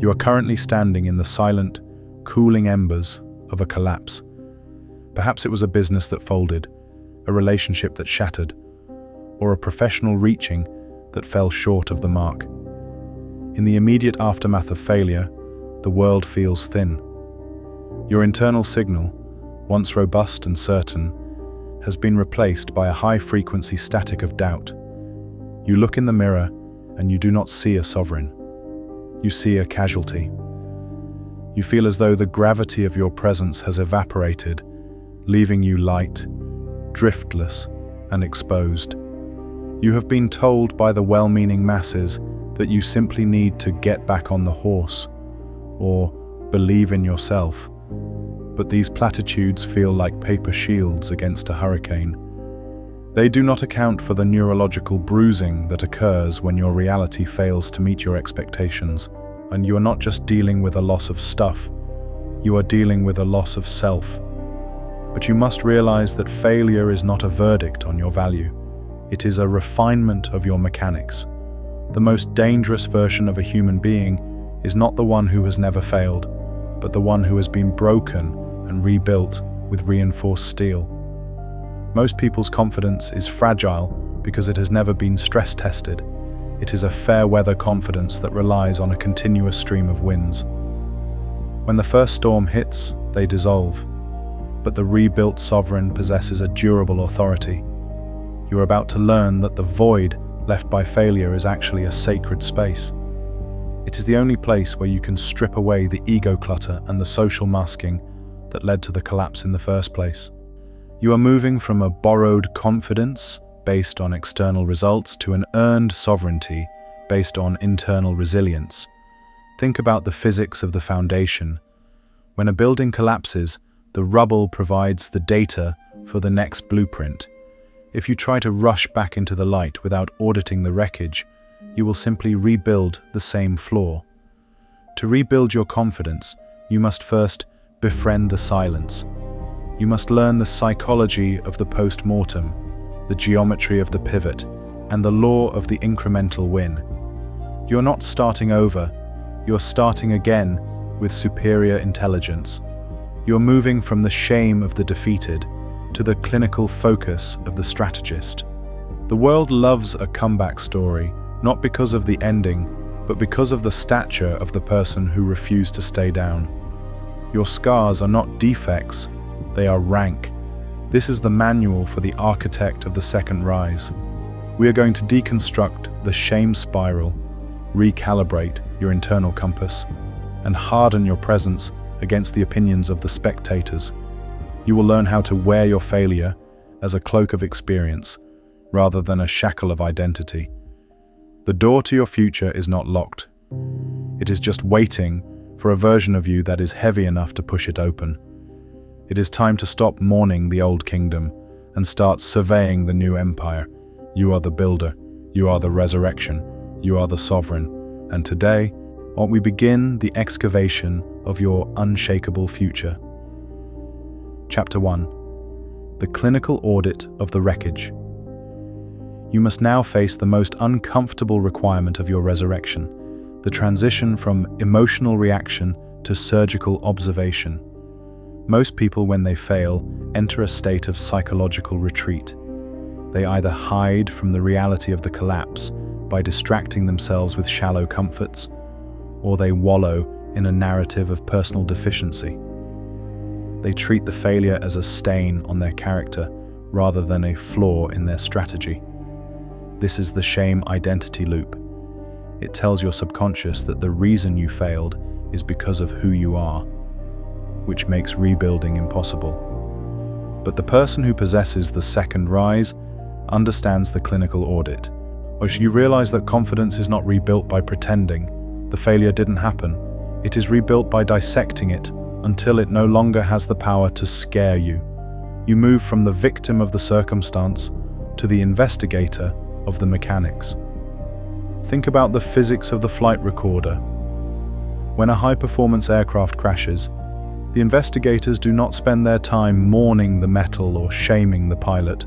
You are currently standing in the silent, cooling embers of a collapse. Perhaps it was a business that folded, a relationship that shattered, or a professional reaching that fell short of the mark. In the immediate aftermath of failure, the world feels thin. Your internal signal, once robust and certain, has been replaced by a high-frequency static of doubt. You look in the mirror and you do not see a sovereign. You see a casualty. You feel as though the gravity of your presence has evaporated, leaving you light, driftless, and exposed. You have been told by the well-meaning masses that you simply need to get back on the horse, or believe in yourself. But these platitudes feel like paper shields against a hurricane. They do not account for the neurological bruising that occurs when your reality fails to meet your expectations. And you are not just dealing with a loss of stuff, you are dealing with a loss of self. But you must realize that failure is not a verdict on your value. It is a refinement of your mechanics. The most dangerous version of a human being is not the one who has never failed, but the one who has been broken and rebuilt with reinforced steel. Most people's confidence is fragile because it has never been stress tested. It is a fair-weather confidence that relies on a continuous stream of winds. When the first storm hits, they dissolve, but the rebuilt sovereign possesses a durable authority. You are about to learn that the void left by failure is actually a sacred space. It is the only place where you can strip away the ego clutter and the social masking that led to the collapse in the first place. You are moving from a borrowed confidence based on external results to an earned sovereignty based on internal resilience. Think about the physics of the foundation. When a building collapses, the rubble provides the data for the next blueprint. If you try to rush back into the light without auditing the wreckage, you will simply rebuild the same floor. To rebuild your confidence, you must first befriend the silence. You must learn the psychology of the post-mortem, the geometry of the pivot, and the law of the incremental win. You're not starting over, you're starting again with superior intelligence. You're moving from the shame of the defeated to the clinical focus of the strategist. The world loves a comeback story, not because of the ending, but because of the stature of the person who refused to stay down. Your scars are not defects, they are rank. This is the manual for the architect of the second rise. We are going to deconstruct the shame spiral, recalibrate your internal compass, and harden your presence against the opinions of the spectators. You will learn how to wear your failure as a cloak of experience, rather than a shackle of identity. The door to your future is not locked. It is just waiting for a version of you that is heavy enough to push it open. It is time to stop mourning the old kingdom and start surveying the new empire. You are the builder, you are the resurrection, you are the sovereign. And today, we begin the excavation of your unshakable future. Chapter 1. The clinical audit of the wreckage. You must now face the most uncomfortable requirement of your resurrection, the transition from emotional reaction to surgical observation. Most people, when they fail, enter a state of psychological retreat. They either hide from the reality of the collapse by distracting themselves with shallow comforts, or they wallow in a narrative of personal deficiency. They treat the failure as a stain on their character rather than a flaw in their strategy. This is the shame identity loop. It tells your subconscious that the reason you failed is because of who you are, which makes rebuilding impossible. But the person who possesses the second rise understands the clinical audit. Or you realize that confidence is not rebuilt by pretending the failure didn't happen. It is rebuilt by dissecting it until it no longer has the power to scare you. You move from the victim of the circumstance to the investigator of the mechanics. Think about the physics of the flight recorder. When a high-performance aircraft crashes, the investigators do not spend their time mourning the metal or shaming the pilot.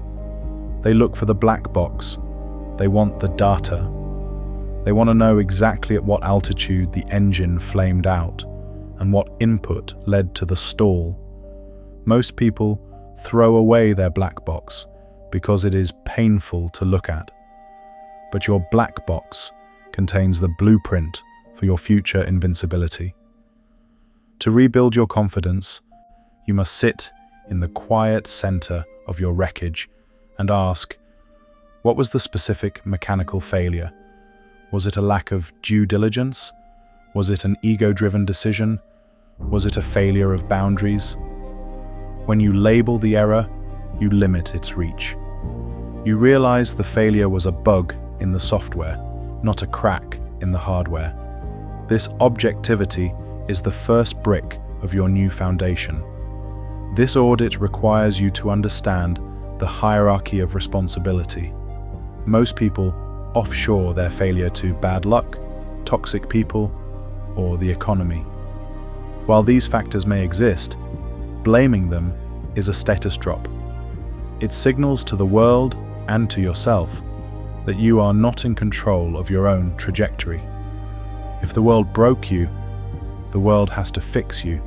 They look for the black box. They want the data. They want to know exactly at what altitude the engine flamed out and what input led to the stall. Most people throw away their black box because it is painful to look at. But your black box contains the blueprint for your future invincibility. To rebuild your confidence, you must sit in the quiet center of your wreckage and ask, what was the specific mechanical failure? Was it a lack of due diligence? Was it an ego-driven decision? Was it a failure of boundaries? When you label the error, you limit its reach. You realize the failure was a bug in the software, not a crack in the hardware. This objectivity is the first brick of your new foundation. This audit requires you to understand the hierarchy of responsibility. Most people offshore their failure to bad luck, toxic people, or the economy. While these factors may exist, blaming them is a status drop. It signals to the world and to yourself that you are not in control of your own trajectory. If the world broke you, the world has to fix you,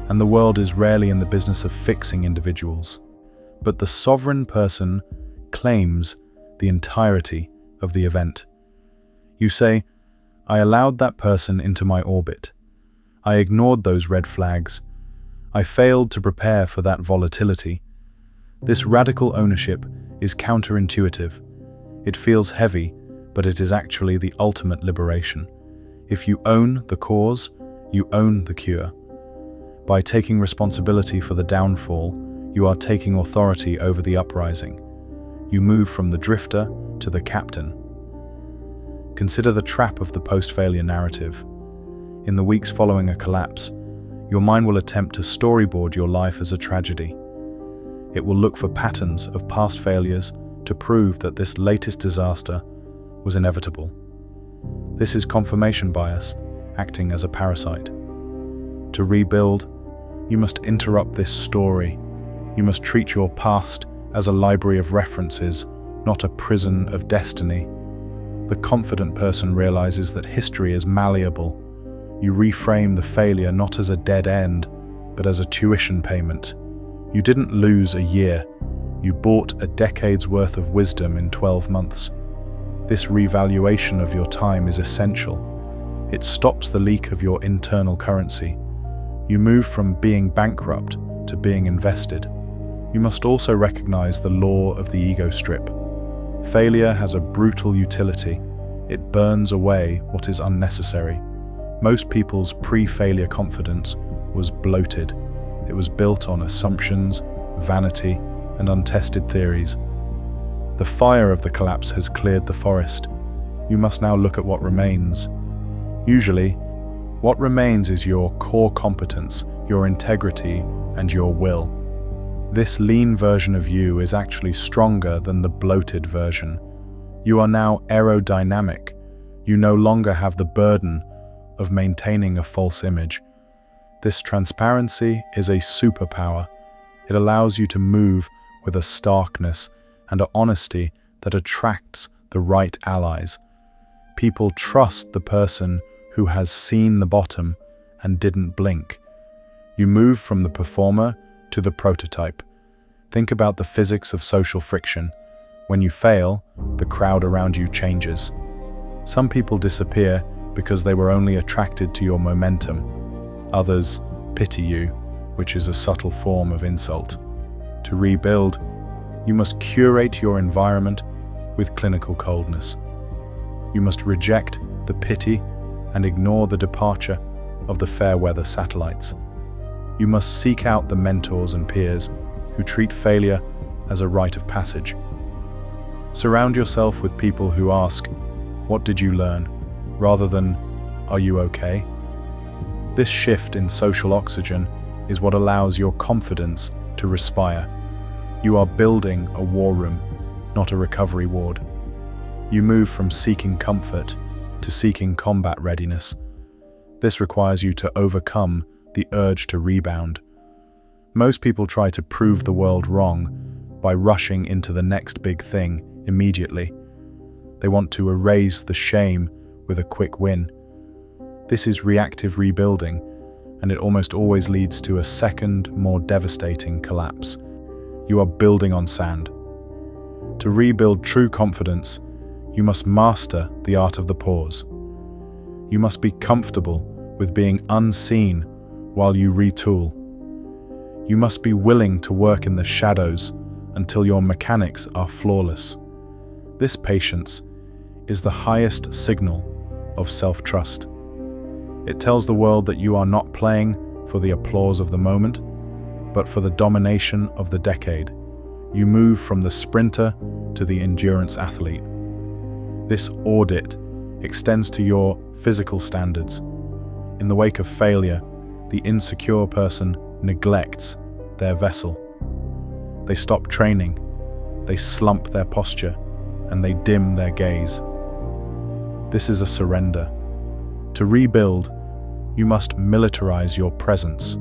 and the world is rarely in the business of fixing individuals. But the sovereign person claims the entirety of the event. You say, I allowed that person into my orbit. I ignored those red flags. I failed to prepare for that volatility. This radical ownership is counterintuitive. It feels heavy, but it is actually the ultimate liberation. If you own the cause, you own the cure. By taking responsibility for the downfall, you are taking authority over the uprising. You move from the drifter to the captain. Consider the trap of the post-failure narrative. In the weeks following a collapse, your mind will attempt to storyboard your life as a tragedy. It will look for patterns of past failures to prove that this latest disaster was inevitable. This is confirmation bias, acting as a parasite. To rebuild, you must interrupt this story. You must treat your past as a library of references, not a prison of destiny. The confident person realizes that history is malleable. You reframe the failure not as a dead end, but as a tuition payment. You didn't lose a year. You bought a decade's worth of wisdom in 12 months. This revaluation of your time is essential. It stops the leak of your internal currency. You move from being bankrupt to being invested. You must also recognize the law of the ego strip. Failure has a brutal utility. It burns away what is unnecessary. Most people's pre-failure confidence was bloated. It was built on assumptions, vanity, and untested theories. The fire of the collapse has cleared the forest. You must now look at what remains. Usually, what remains is your core competence, your integrity, and your will. This lean version of you is actually stronger than the bloated version. You are now aerodynamic. You no longer have the burden of maintaining a false image. This transparency is a superpower. It allows you to move with a starkness and an honesty that attracts the right allies. People trust the person who has seen the bottom and didn't blink. You move from the performer to the prototype. Think about the physics of social friction. When you fail, the crowd around you changes. Some people disappear because they were only attracted to your momentum. Others pity you, which is a subtle form of insult. To rebuild, you must curate your environment with clinical coldness. You must reject the pity and ignore the departure of the fair weather satellites. You must seek out the mentors and peers who treat failure as a rite of passage. Surround yourself with people who ask, "What did you learn?" rather than, "Are you okay?" This shift in social oxygen is what allows your confidence to respire. You are building a war room, not a recovery ward. You move from seeking comfort to seeking combat readiness. This requires you to overcome the urge to rebound. Most people try to prove the world wrong by rushing into the next big thing immediately. They want to erase the shame with a quick win. This is reactive rebuilding, and it almost always leads to a second, more devastating collapse. You are building on sand. To rebuild true confidence, you must master the art of the pause. You must be comfortable with being unseen while you retool. You must be willing to work in the shadows until your mechanics are flawless. This patience is the highest signal of self-trust. It tells the world that you are not playing for the applause of the moment, but for the domination of the decade. You move from the sprinter to the endurance athlete. This audit extends to your physical standards. In the wake of failure, the insecure person neglects their vessel. They stop training, they slump their posture, and they dim their gaze. This is a surrender. To rebuild, you must militarize your presence.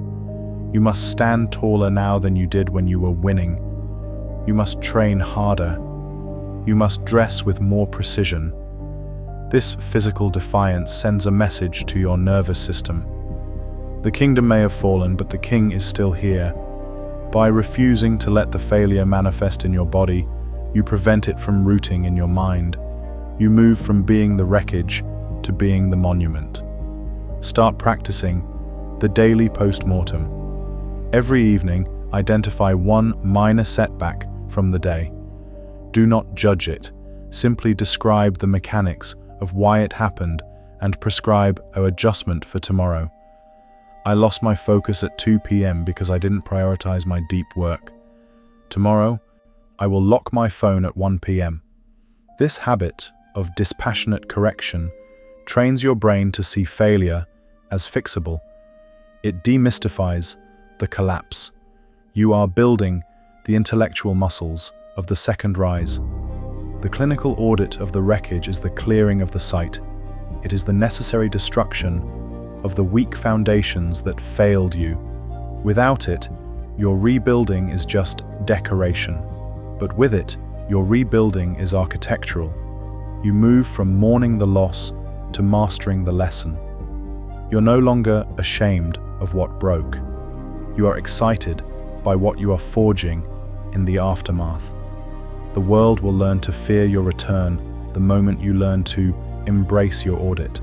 You must stand taller now than you did when you were winning. You must train harder. You must dress with more precision. This physical defiance sends a message to your nervous system. The kingdom may have fallen, but the king is still here. By refusing to let the failure manifest in your body, you prevent it from rooting in your mind. You move from being the wreckage to being the monument. Start practicing the daily post-mortem. Every evening, identify one minor setback from the day. Do not judge it. Simply describe the mechanics of why it happened and prescribe an adjustment for tomorrow. I lost my focus at 2 p.m. because I didn't prioritize my deep work. Tomorrow, I will lock my phone at 1 p.m. This habit of dispassionate correction trains your brain to see failure as fixable. It demystifies the collapse. You are building the intellectual muscles of the second rise. The clinical audit of the wreckage is the clearing of the site. It is the necessary destruction of the weak foundations that failed you. Without it, your rebuilding is just decoration. But with it, your rebuilding is architectural. You move from mourning the loss to mastering the lesson. You're no longer ashamed of what broke. You are excited by what you are forging in the aftermath. The world will learn to fear your return the moment you learn to embrace your audit.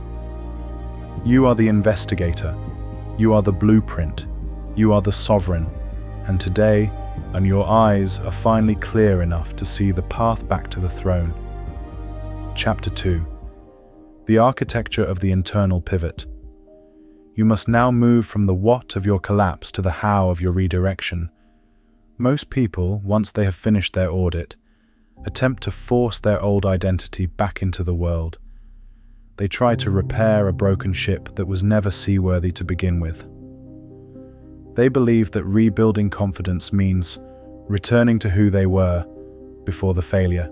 You are the investigator. You are the blueprint. You are the sovereign. And today, your eyes are finally clear enough to see the path back to the throne. Chapter 2. The architecture of the internal pivot. You must now move from the what of your collapse to the how of your redirection. Most people, once they have finished their audit, attempt to force their old identity back into the world. They try to repair a broken ship that was never seaworthy to begin with. They believe that rebuilding confidence means returning to who they were before the failure.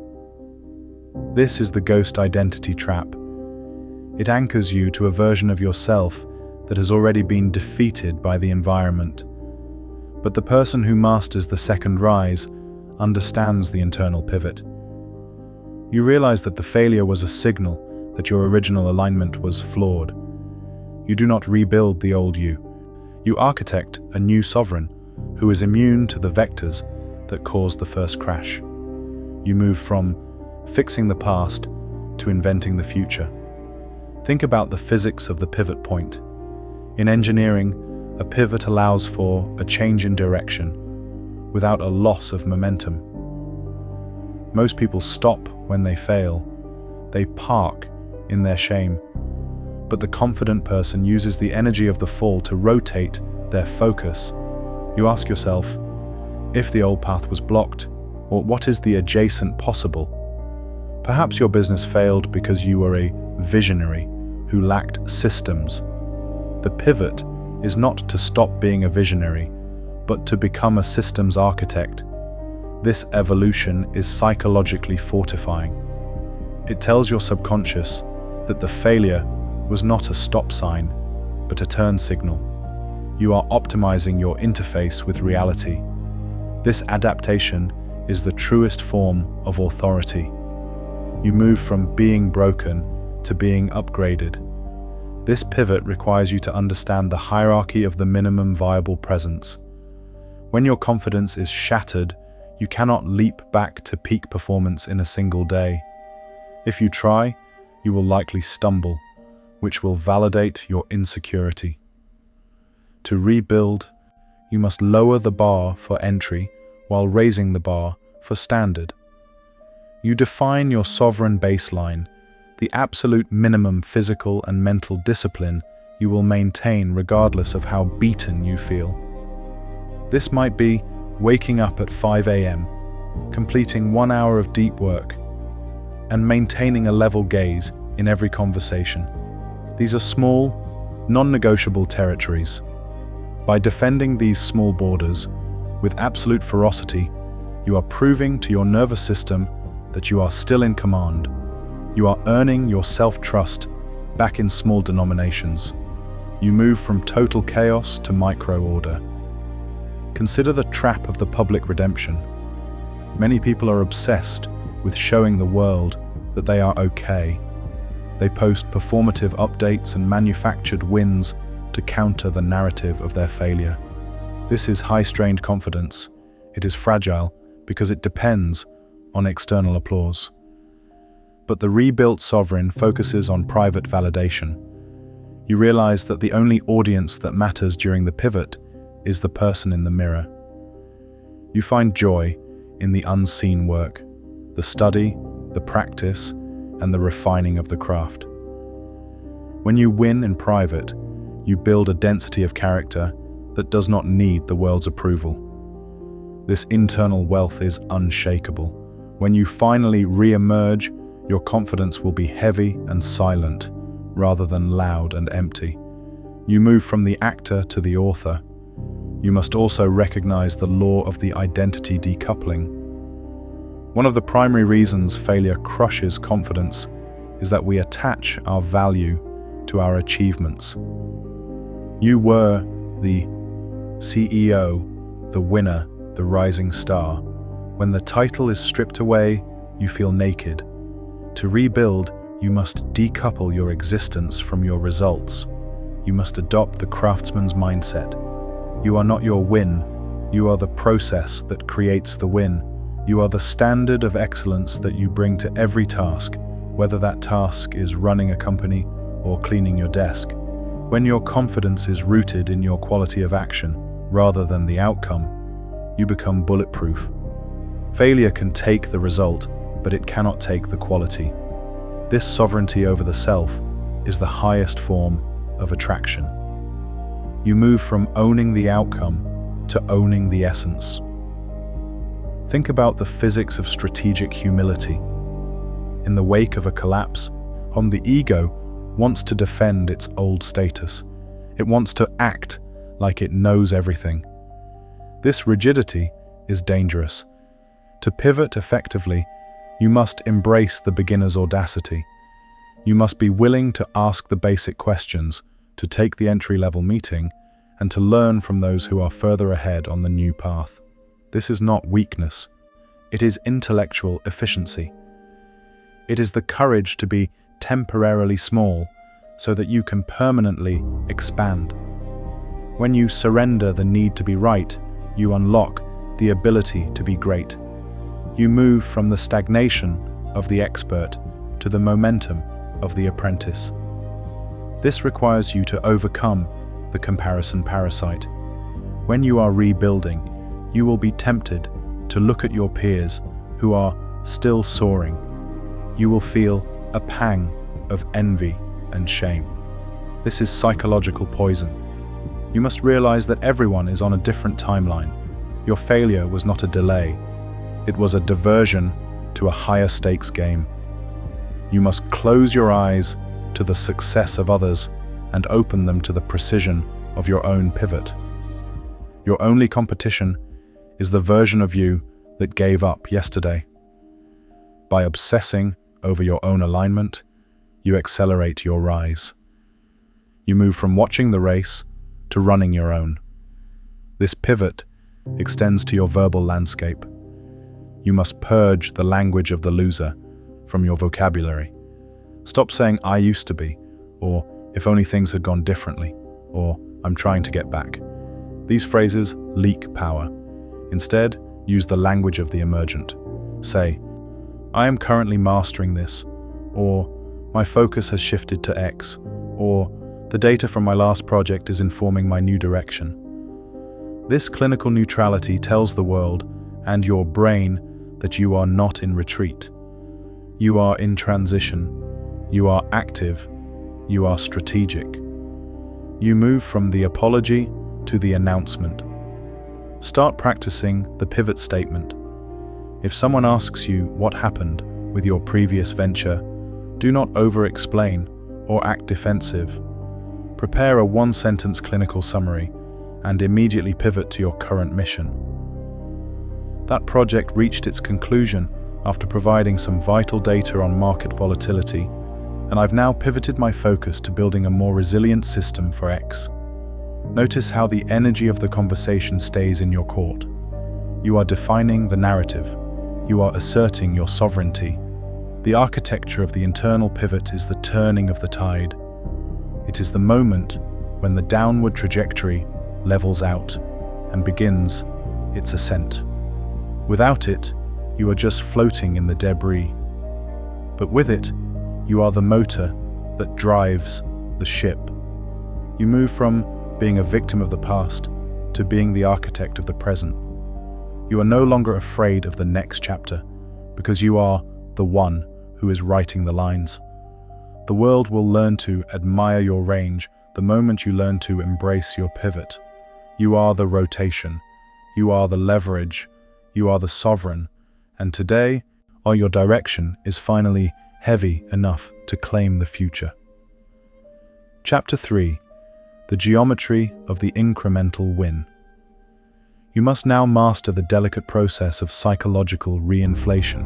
This is the ghost identity trap. It anchors you to a version of yourself that has already been defeated by the environment. But the person who masters the second rise understands the internal pivot. You realize that the failure was a signal that your original alignment was flawed. You do not rebuild the old you. You architect a new sovereign who is immune to the vectors that caused the first crash. You move from fixing the past to inventing the future. Think about the physics of the pivot point. In engineering, a pivot allows for a change in direction without a loss of momentum. Most people stop when they fail. They park in their shame. But the confident person uses the energy of the fall to rotate their focus. You ask yourself, if the old path was blocked, or what is the adjacent possible? Perhaps your business failed because you were a visionary who lacked systems. The pivot is not to stop being a visionary, but to become a systems architect. This evolution is psychologically fortifying. It tells your subconscious that the failure was not a stop sign, but a turn signal. You are optimizing your interface with reality. This adaptation is the truest form of authority. You move from being broken to being upgraded. This pivot requires you to understand the hierarchy of the minimum viable presence. When your confidence is shattered, you cannot leap back to peak performance in a single day. If you try, you will likely stumble, which will validate your insecurity. To rebuild, you must lower the bar for entry while raising the bar for standard. You define your sovereign baseline, the absolute minimum physical and mental discipline you will maintain regardless of how beaten you feel. This might be waking up at 5 a.m., completing 1 hour of deep work, and maintaining a level gaze in every conversation. These are small, non-negotiable territories. By defending these small borders with absolute ferocity, you are proving to your nervous system that you are still in command. You are earning your self-trust back in small denominations. You move from total chaos to micro-order. Consider the trap of the public redemption. Many people are obsessed with showing the world that they are okay. They post performative updates and manufactured wins to counter the narrative of their failure. This is high-strained confidence. It is fragile because it depends on external applause. But the rebuilt sovereign focuses on private validation. You realize that the only audience that matters during the pivot is the person in the mirror. You find joy in the unseen work, the study, the practice, and the refining of the craft. When you win in private, you build a density of character that does not need the world's approval. This internal wealth is unshakable. When you finally re-emerge, your confidence will be heavy and silent, rather than loud and empty. You move from the actor to the author. You must also recognize the law of the identity decoupling. One of the primary reasons failure crushes confidence is that we attach our value to our achievements. You were the CEO, the winner, the rising star. When the title is stripped away, you feel naked. To rebuild, you must decouple your existence from your results. You must adopt the craftsman's mindset. You are not your win. You are the process that creates the win. You are the standard of excellence that you bring to every task, whether that task is running a company or cleaning your desk. When your confidence is rooted in your quality of action, rather than the outcome, you become bulletproof. Failure can take the result, but it cannot take the quality. This sovereignty over the self is the highest form of attraction. You move from owning the outcome to owning the essence. Think about the physics of strategic humility. In the wake of a collapse, the ego wants to defend its old status. It wants to act like it knows everything. This rigidity is dangerous. To pivot effectively, you must embrace the beginner's audacity. You must be willing to ask the basic questions, to take the entry-level meeting, and to learn from those who are further ahead on the new path. This is not weakness. It is intellectual efficiency. It is the courage to be temporarily small so that you can permanently expand. When you surrender the need to be right, you unlock the ability to be great. You move from the stagnation of the expert to the momentum of the apprentice. This requires you to overcome the comparison parasite. When you are rebuilding, you will be tempted to look at your peers who are still soaring. You will feel a pang of envy and shame. This is psychological poison. You must realize that everyone is on a different timeline. Your failure was not a delay. It was a diversion to a higher stakes game. You must close your eyes to the success of others and open them to the precision of your own pivot. Your only competition is the version of you that gave up yesterday. By obsessing over your own alignment, you accelerate your rise. You move from watching the race to running your own. This pivot extends to your verbal landscape. You must purge the language of the loser from your vocabulary. Stop saying "I used to be," or "if only things had gone differently," or "I'm trying to get back." These phrases leak power. Instead, use the language of the emergent. Say, "I am currently mastering this," or "My focus has shifted to X," or "The data from my last project is informing my new direction." This clinical neutrality tells the world and your brain that you are not in retreat. You are in transition. You are active. You are strategic. You move from the apology to the announcement. Start practicing the pivot statement. If someone asks you what happened with your previous venture, do not over-explain or act defensive. Prepare a one-sentence clinical summary and immediately pivot to your current mission. That project reached its conclusion after providing some vital data on market volatility, and I've now pivoted my focus to building a more resilient system for X. Notice how the energy of the conversation stays in your court. You are defining the narrative. You are asserting your sovereignty. The architecture of the internal pivot is the turning of the tide. It is the moment when the downward trajectory levels out and begins its ascent. Without it, you are just floating in the debris. But with it, you are the motor that drives the ship. You move from being a victim of the past to being the architect of the present. You are no longer afraid of the next chapter because you are the one who is writing the lines. The world will learn to admire your range the moment you learn to embrace your pivot. You are the rotation. You are the leverage. You are the sovereign. And today, your direction is finally heavy enough to claim the future. Chapter 3. The geometry of the incremental win. You must now master the delicate process of psychological reinflation.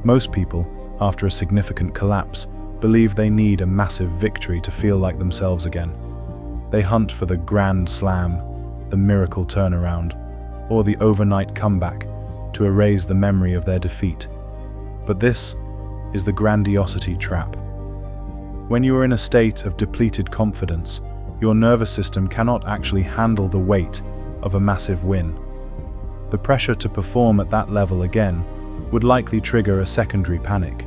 Most people, after a significant collapse, believe they need a massive victory to feel like themselves again. They hunt for the grand slam, the miracle turnaround, or the overnight comeback to erase the memory of their defeat. But this is the grandiosity trap. When you are in a state of depleted confidence, your nervous system cannot actually handle the weight of a massive win. The pressure to perform at that level again would likely trigger a secondary panic.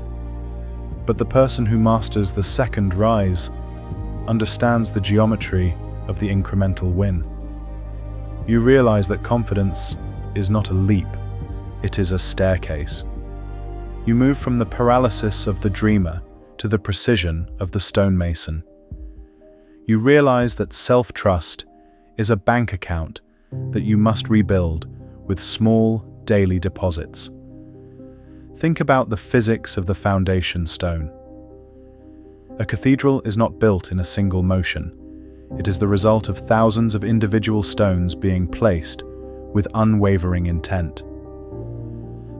But the person who masters the second rise understands the geometry of the incremental win. You realize that confidence is not a leap, it is a staircase. You move from the paralysis of the dreamer to the precision of the stonemason. You realize that self-trust is a bank account that you must rebuild with small daily deposits. Think about the physics of the foundation stone. A cathedral is not built in a single motion. It is the result of thousands of individual stones being placed with unwavering intent.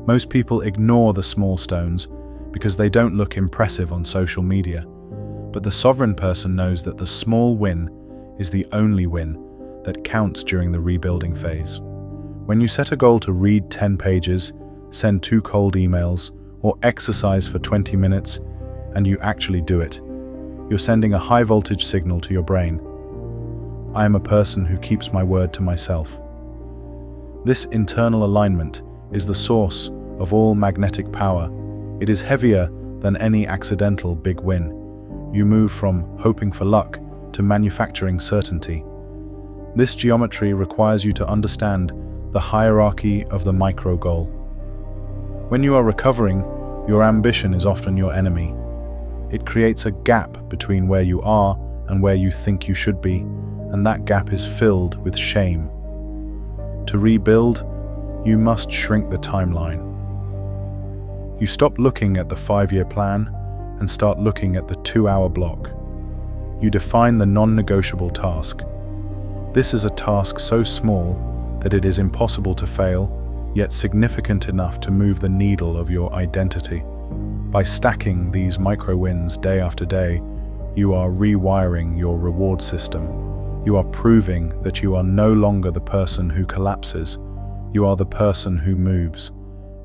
Most people ignore the small stones because they don't look impressive on social media. But the sovereign person knows that the small win is the only win that counts during the rebuilding phase. When you set a goal to read 10 pages, send 2 cold emails, or exercise for 20 minutes, and you actually do it, you're sending a high voltage signal to your brain. I am a person who keeps my word to myself. This internal alignment is the source of all magnetic power. It is heavier than any accidental big win. You move from hoping for luck to manufacturing certainty. This geometry requires you to understand the hierarchy of the micro goal. When you are recovering, your ambition is often your enemy. It creates a gap between where you are and where you think you should be, and that gap is filled with shame. To rebuild, you must shrink the timeline. You stop looking at the 5-year plan and start looking at the 2-hour block. You define the non-negotiable task. This is a task so small that it is impossible to fail, yet significant enough to move the needle of your identity. By stacking these micro-wins day after day, you are rewiring your reward system. You are proving that you are no longer the person who collapses. You are the person who moves.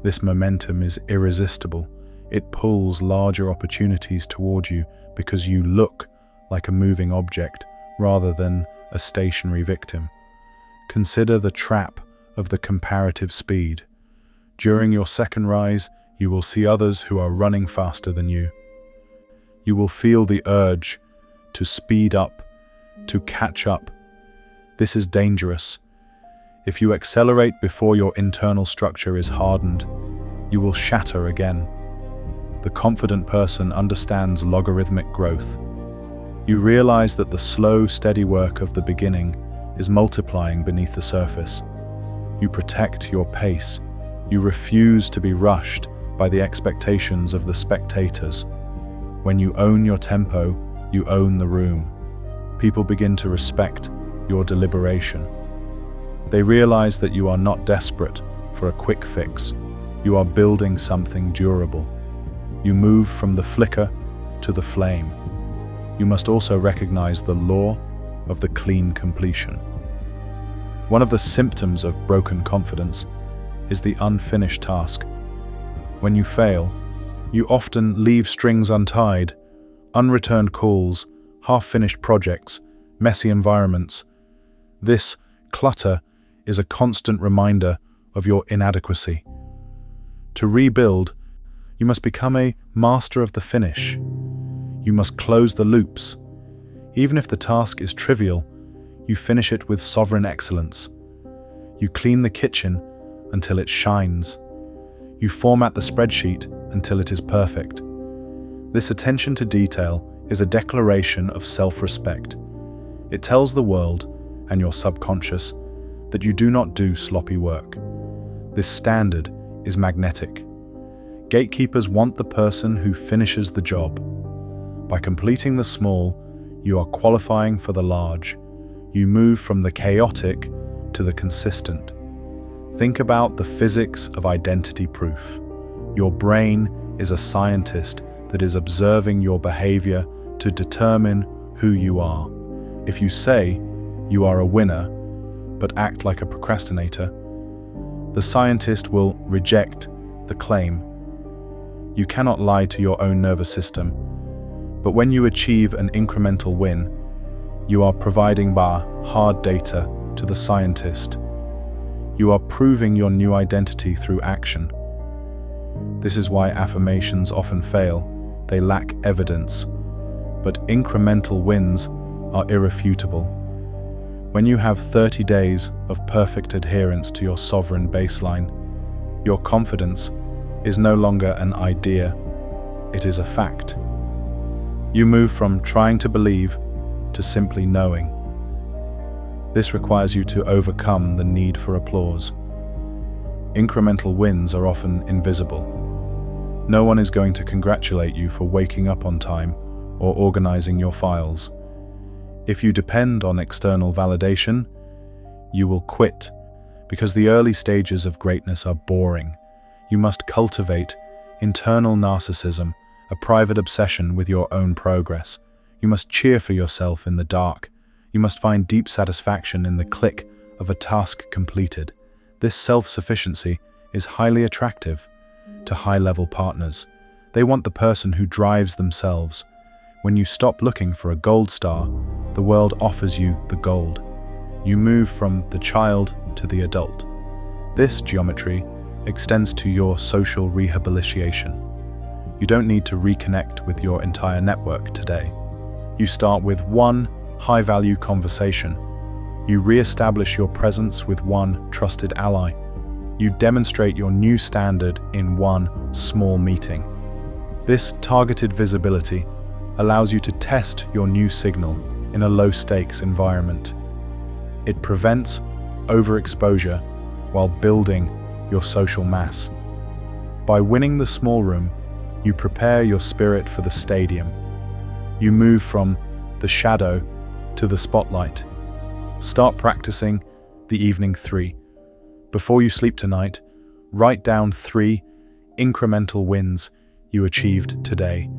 This momentum is irresistible. It pulls larger opportunities toward you because you look like a moving object rather than a stationary victim. Consider the trap of the comparative speed. During your second rise, you will see others who are running faster than you. You will feel the urge to speed up, to catch up. This is dangerous. If you accelerate before your internal structure is hardened, you will shatter again. The confident person understands logarithmic growth. You realize that the slow, steady work of the beginning is multiplying beneath the surface. You protect your pace. You refuse to be rushed by the expectations of the spectators. When you own your tempo, you own the room. People begin to respect your deliberation. They realize that you are not desperate for a quick fix. You are building something durable. You move from the flicker to the flame. You must also recognize the law of the clean completion. One of the symptoms of broken confidence is the unfinished task. When you fail, you often leave strings untied, unreturned calls, half-finished projects, messy environments. This clutter is a constant reminder of your inadequacy. To rebuild, you must become a master of the finish. You must close the loops. Even if the task is trivial, you finish it with sovereign excellence. You clean the kitchen until it shines. You format the spreadsheet until it is perfect. This attention to detail is a declaration of self-respect. It tells the world and your subconscious that you do not do sloppy work. This standard is magnetic. Gatekeepers want the person who finishes the job. By completing the small, you are qualifying for the large. You move from the chaotic to the consistent. Think about the physics of identity proof. Your brain is a scientist that is observing your behavior to determine who you are. If you say you are a winner, but act like a procrastinator, the scientist will reject the claim. You cannot lie to your own nervous system, but when you achieve an incremental win, you are providing hard data to the scientist. You are proving your new identity through action. This is why affirmations often fail. They lack evidence, but incremental wins are irrefutable. When you have 30 days of perfect adherence to your sovereign baseline, your confidence is no longer an idea, it is a fact. You move from trying to believe to simply knowing. This requires you to overcome the need for applause. Incremental wins are often invisible. No one is going to congratulate you for waking up on time or organizing your files. If you depend on external validation, you will quit, because the early stages of greatness are boring. You must cultivate internal narcissism, a private obsession with your own progress. You must cheer for yourself in the dark. You must find deep satisfaction in the click of a task completed. This self-sufficiency is highly attractive to high-level partners. They want the person who drives themselves. When you stop looking for a gold star, the world offers you the gold. You move from the child to the adult. This geometry extends to your social rehabilitation. You don't need to reconnect with your entire network today. You start with one high-value conversation. You re-establish your presence with one trusted ally. You demonstrate your new standard in one small meeting. This targeted visibility allows you to test your new signal in a low-stakes environment. It prevents overexposure while building your social mass. By winning the small room, you prepare your spirit for the stadium. You move from the shadow to the spotlight. Start practicing the evening 3. Before you sleep tonight, write down 3 incremental wins you achieved today.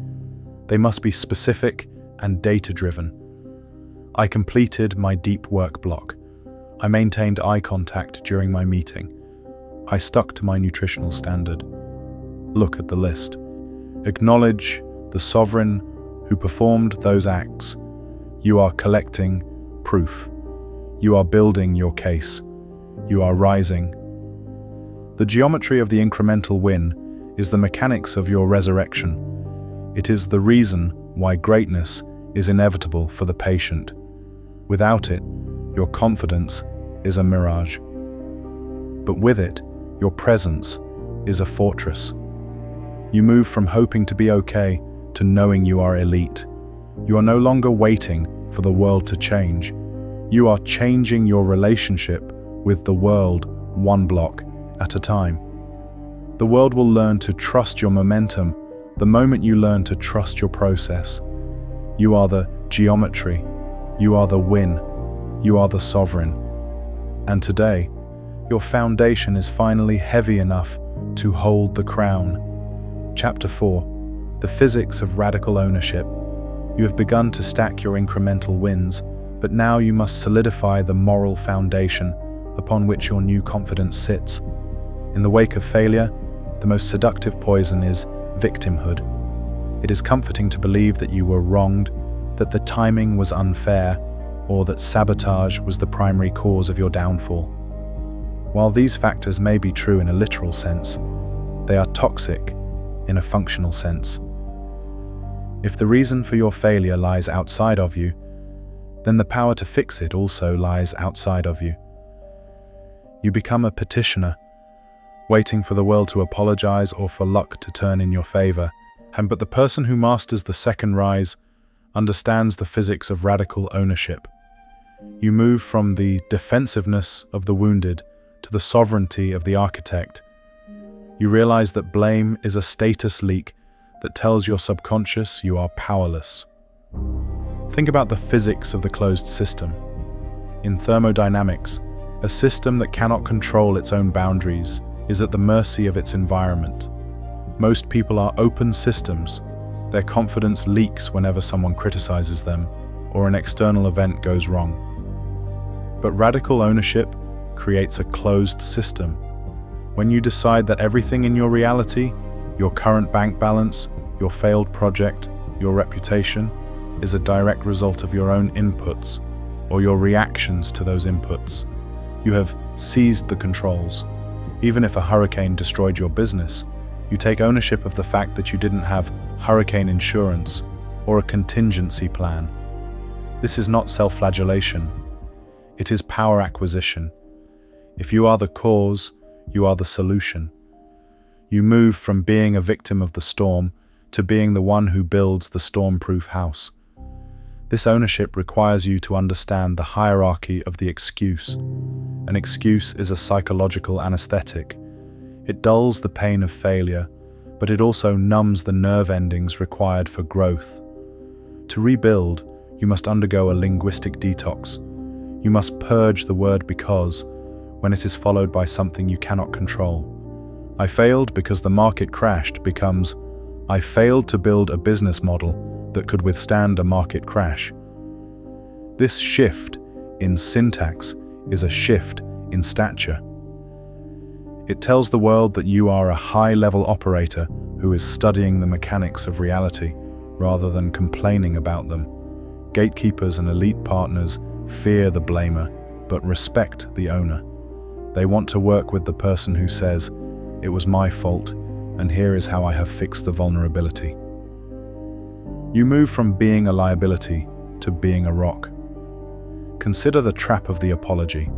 They must be specific and data-driven. I completed my deep work block. I maintained eye contact during my meeting. I stuck to my nutritional standard. Look at the list. Acknowledge the sovereign who performed those acts. You are collecting proof. You are building your case. You are rising. The geometry of the incremental win is the mechanics of your resurrection. It is the reason why greatness is inevitable for the patient. Without it, your confidence is a mirage. But with it, your presence is a fortress. You move from hoping to be okay to knowing you are elite. You are no longer waiting for the world to change. You are changing your relationship with the world one block at a time. The world will learn to trust your momentum the moment you learn to trust your process. You are the geometry. You are the win. You are the sovereign. And today, your foundation is finally heavy enough to hold the crown. Chapter 4. The Physics of Radical Ownership. You have begun to stack your incremental wins, but now you must solidify the moral foundation upon which your new confidence sits. In the wake of failure, the most seductive poison is victimhood. It is comforting to believe that you were wronged, that the timing was unfair, or that sabotage was the primary cause of your downfall. While these factors may be true in a literal sense, they are toxic in a functional sense. If the reason for your failure lies outside of you, then the power to fix it also lies outside of you. You become a petitioner, waiting for the world to apologize or for luck to turn in your favor. But the person who masters the second rise understands the physics of radical ownership. You move from the defensiveness of the wounded to the sovereignty of the architect. You realize that blame is a status leak that tells your subconscious you are powerless. Think about the physics of the closed system. In thermodynamics, a system that cannot control its own boundaries is at the mercy of its environment. Most people are open systems. Their confidence leaks whenever someone criticizes them or an external event goes wrong. But radical ownership creates a closed system. When you decide that everything in your reality, your current bank balance, your failed project, your reputation, is a direct result of your own inputs or your reactions to those inputs, you have seized the controls. Even if a hurricane destroyed your business, you take ownership of the fact that you didn't have hurricane insurance or a contingency plan. This is not self-flagellation. It is power acquisition. If you are the cause, you are the solution. You move from being a victim of the storm to being the one who builds the storm-proof house. This ownership requires you to understand the hierarchy of the excuse. An excuse is a psychological anesthetic. It dulls the pain of failure, but it also numbs the nerve endings required for growth. To rebuild, you must undergo a linguistic detox. You must purge the word because when it is followed by something you cannot control. I failed because the market crashed becomes, I failed to build a business model that could withstand a market crash. This shift in syntax is a shift in stature. It tells the world that you are a high-level operator who is studying the mechanics of reality rather than complaining about them. Gatekeepers and elite partners fear the blamer, but respect the owner. They want to work with the person who says, "It was my fault, and here is how I have fixed the vulnerability." You move from being a liability to being a rock. Consider the trap of the apology.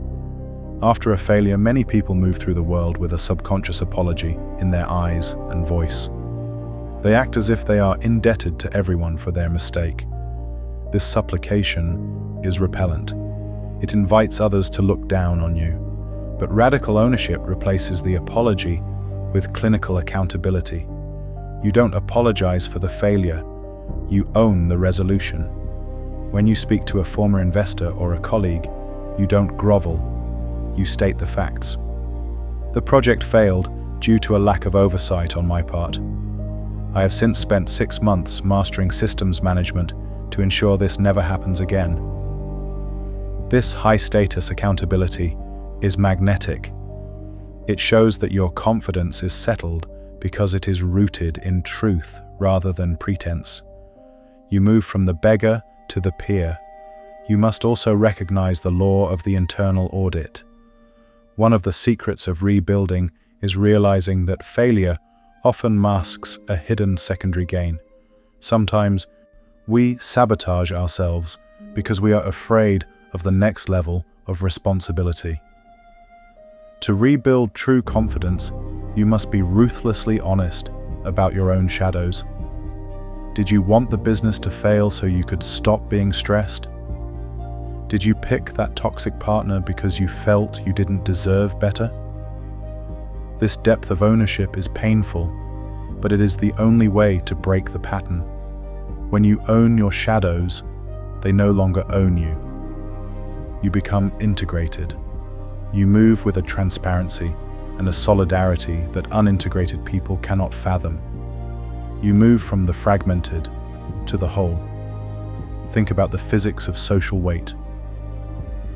After a failure, many people move through the world with a subconscious apology in their eyes and voice. They act as if they are indebted to everyone for their mistake. This supplication is repellent. It invites others to look down on you. But radical ownership replaces the apology with clinical accountability. You don't apologize for the failure, you own the resolution. When you speak to a former investor or a colleague, you don't grovel, you state the facts. The project failed due to a lack of oversight on my part. I have since spent 6 months mastering systems management to ensure this never happens again. This high-status accountability is magnetic. It shows that your confidence is settled because it is rooted in truth rather than pretense. You move from the beggar to the peer. You must also recognize the law of the internal audit. One of the secrets of rebuilding is realizing that failure often masks a hidden secondary gain. Sometimes we sabotage ourselves because we are afraid of the next level of responsibility. To rebuild true confidence, you must be ruthlessly honest about your own shadows. Did you want the business to fail so you could stop being stressed? Did you pick that toxic partner because you felt you didn't deserve better? This depth of ownership is painful, but it is the only way to break the pattern. When you own your shadows, they no longer own you. You become integrated. You move with a transparency and a solidarity that unintegrated people cannot fathom. You move from the fragmented to the whole. Think about the physics of social weight.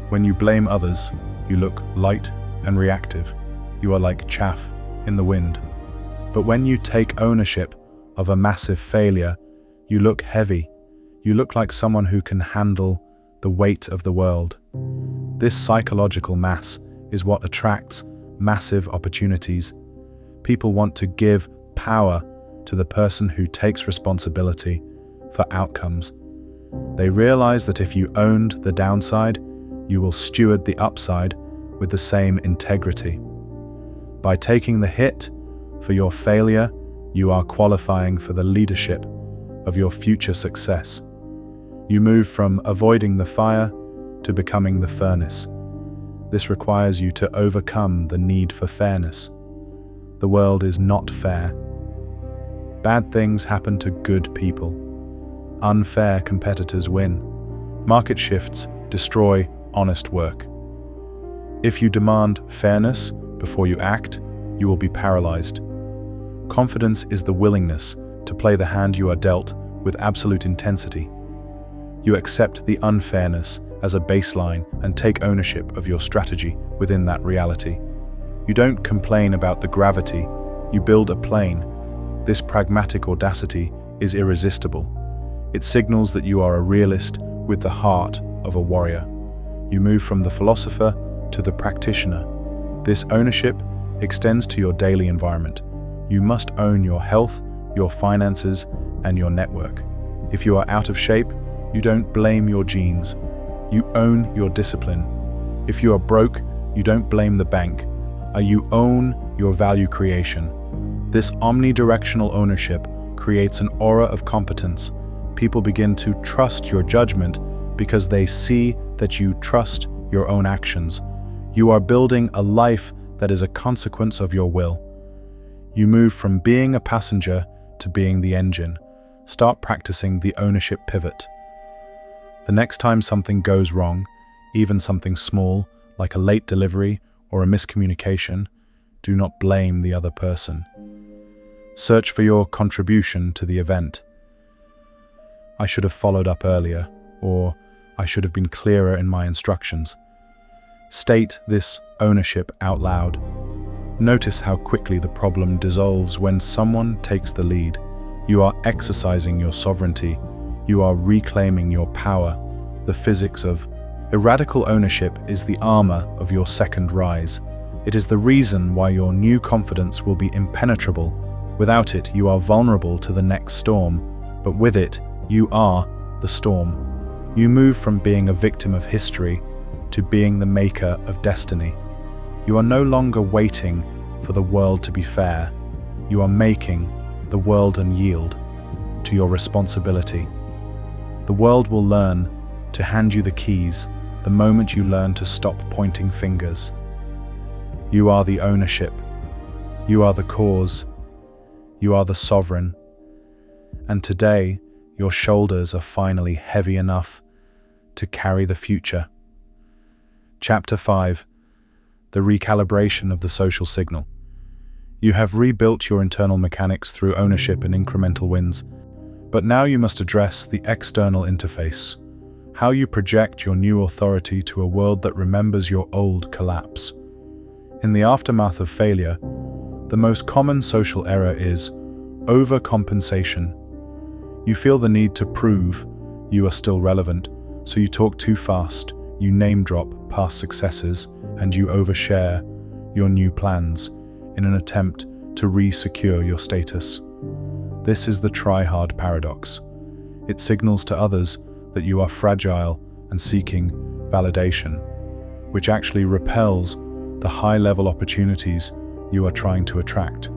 When you blame others, you look light and reactive. You are like chaff in the wind. But when you take ownership of a massive failure, you look heavy. You look like someone who can handle the weight of the world. This psychological mass is what attracts massive opportunities. People want to give power to the person who takes responsibility for outcomes. They realize that if you owned the downside, you will steward the upside with the same integrity. By taking the hit for your failure, you are qualifying for the leadership of your future success. You move from avoiding the fire to becoming the furnace. This requires you to overcome the need for fairness. The world is not fair. Bad things happen to good people. Unfair competitors win. Market shifts destroy honest work. If you demand fairness before you act, you will be paralyzed. Confidence is the willingness to play the hand you are dealt with absolute intensity. You accept the unfairness as a baseline and take ownership of your strategy within that reality. You don't complain about the gravity, you build a plane. This pragmatic audacity is irresistible. It signals that you are a realist with the heart of a warrior. You move from the philosopher to the practitioner. This ownership extends to your daily environment. You must own your health, your finances, and your network. If you are out of shape, you don't blame your genes. You own your discipline. If you are broke, you don't blame the bank. You own your value creation. This omnidirectional ownership creates an aura of competence. People begin to trust your judgment because they see that you trust your own actions. You are building a life that is a consequence of your will. You move from being a passenger to being the engine. Start practicing the ownership pivot. The next time something goes wrong, even something small, like a late delivery or a miscommunication, do not blame the other person. Search for your contribution to the event. I should have followed up earlier, or I should have been clearer in my instructions. State this ownership out loud. Notice how quickly the problem dissolves when someone takes the lead. You are exercising your sovereignty. You are reclaiming your power. The physics of radical ownership is the armor of your second rise. It is the reason why your new confidence will be impenetrable. Without it, you are vulnerable to the next storm, but with it, you are the storm. You move from being a victim of history to being the maker of destiny. You are no longer waiting for the world to be fair. You are making the world yield to your responsibility. The world will learn to hand you the keys the moment you learn to stop pointing fingers. You are the ownership. You are the cause. You are the sovereign. And today, your shoulders are finally heavy enough to carry the future. Chapter 5. The recalibration of the social signal. You have rebuilt your internal mechanics through ownership and incremental wins, but now you must address the external interface, how you project your new authority to a world that remembers your old collapse. In the aftermath of failure, The most common social error is overcompensation. You feel the need to prove you are still relevant, so you talk too fast, you name drop past successes, and you overshare your new plans in an attempt to re-secure your status. This is the try-hard paradox. It signals to others that you are fragile and seeking validation, which actually repels the high-level opportunities you are trying to attract.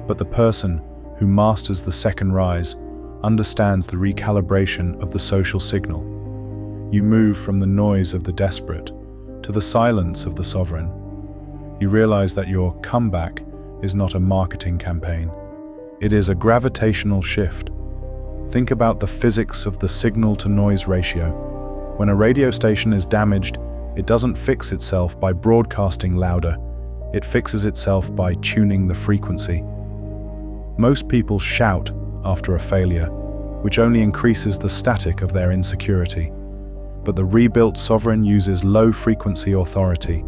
But the person who masters the second rise understands the recalibration of the social signal. You move from the noise of the desperate to the silence of the sovereign. You realize that your comeback is not a marketing campaign. It is a gravitational shift. Think about the physics of the signal-to-noise ratio. When a radio station is damaged, it doesn't fix itself by broadcasting louder. It fixes itself by tuning the frequency. Most people shout after a failure, which only increases the static of their insecurity. But the rebuilt sovereign uses low-frequency authority.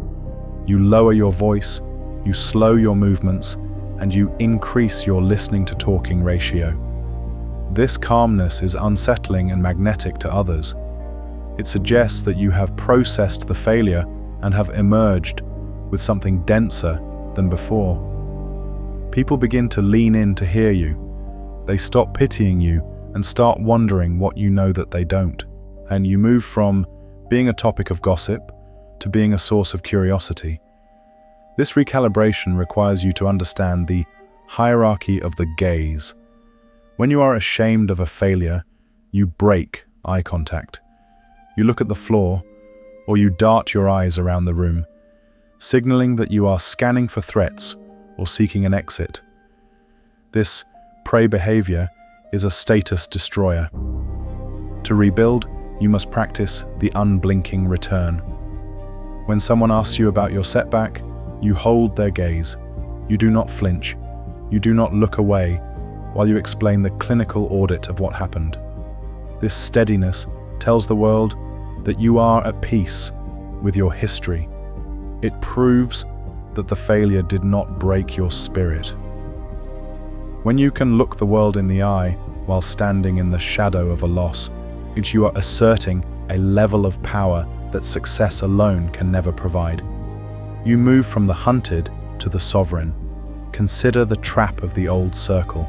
You lower your voice, you slow your movements, and you increase your listening-to-talking ratio. This calmness is unsettling and magnetic to others. It suggests that you have processed the failure and have emerged with something denser than before. People begin to lean in to hear you. They stop pitying you and start wondering what you know that they don't. And you move from being a topic of gossip to being a source of curiosity. This recalibration requires you to understand the hierarchy of the gaze. When you are ashamed of a failure, you break eye contact. You look at the floor, or you dart your eyes around the room, signaling that you are scanning for threats or seeking an exit. This prey behavior is a status destroyer. To rebuild, you must practice the unblinking return. When someone asks you about your setback, you hold their gaze. You do not flinch. You do not look away while you explain the clinical audit of what happened. This steadiness tells the world that you are at peace with your history. It proves that the failure did not break your spirit. When you can look the world in the eye while standing in the shadow of a loss, you are asserting a level of power that success alone can never provide. You move from the hunted to the sovereign. Consider the trap of the old circle.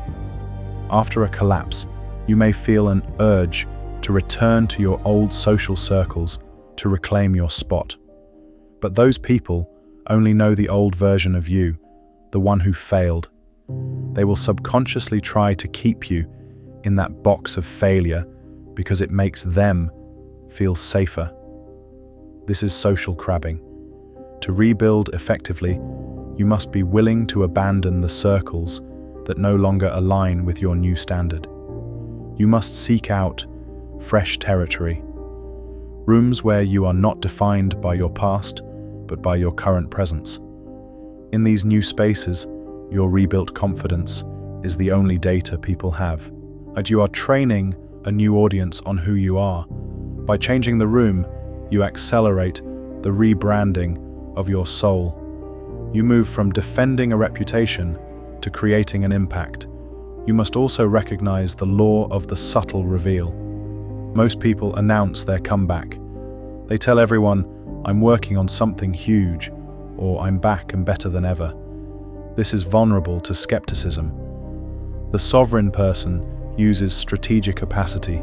After a collapse, you may feel an urge to return to your old social circles to reclaim your spot. But those people only know the old version of you, the one who failed. They will subconsciously try to keep you in that box of failure because it makes them feel safer. This is social crabbing. To rebuild effectively, you must be willing to abandon the circles that no longer align with your new standard. You must seek out fresh territory, rooms where you are not defined by your past, but by your current presence. In these new spaces, your rebuilt confidence is the only data people have, and you are training a new audience on who you are. By changing the room, you accelerate the rebranding of your soul. You move from defending a reputation to creating an impact. You must also recognize the law of the subtle reveal. Most people announce their comeback. They tell everyone, "I'm working on something huge," or "I'm back and better than ever." This is vulnerable to skepticism. The sovereign person uses strategic opacity.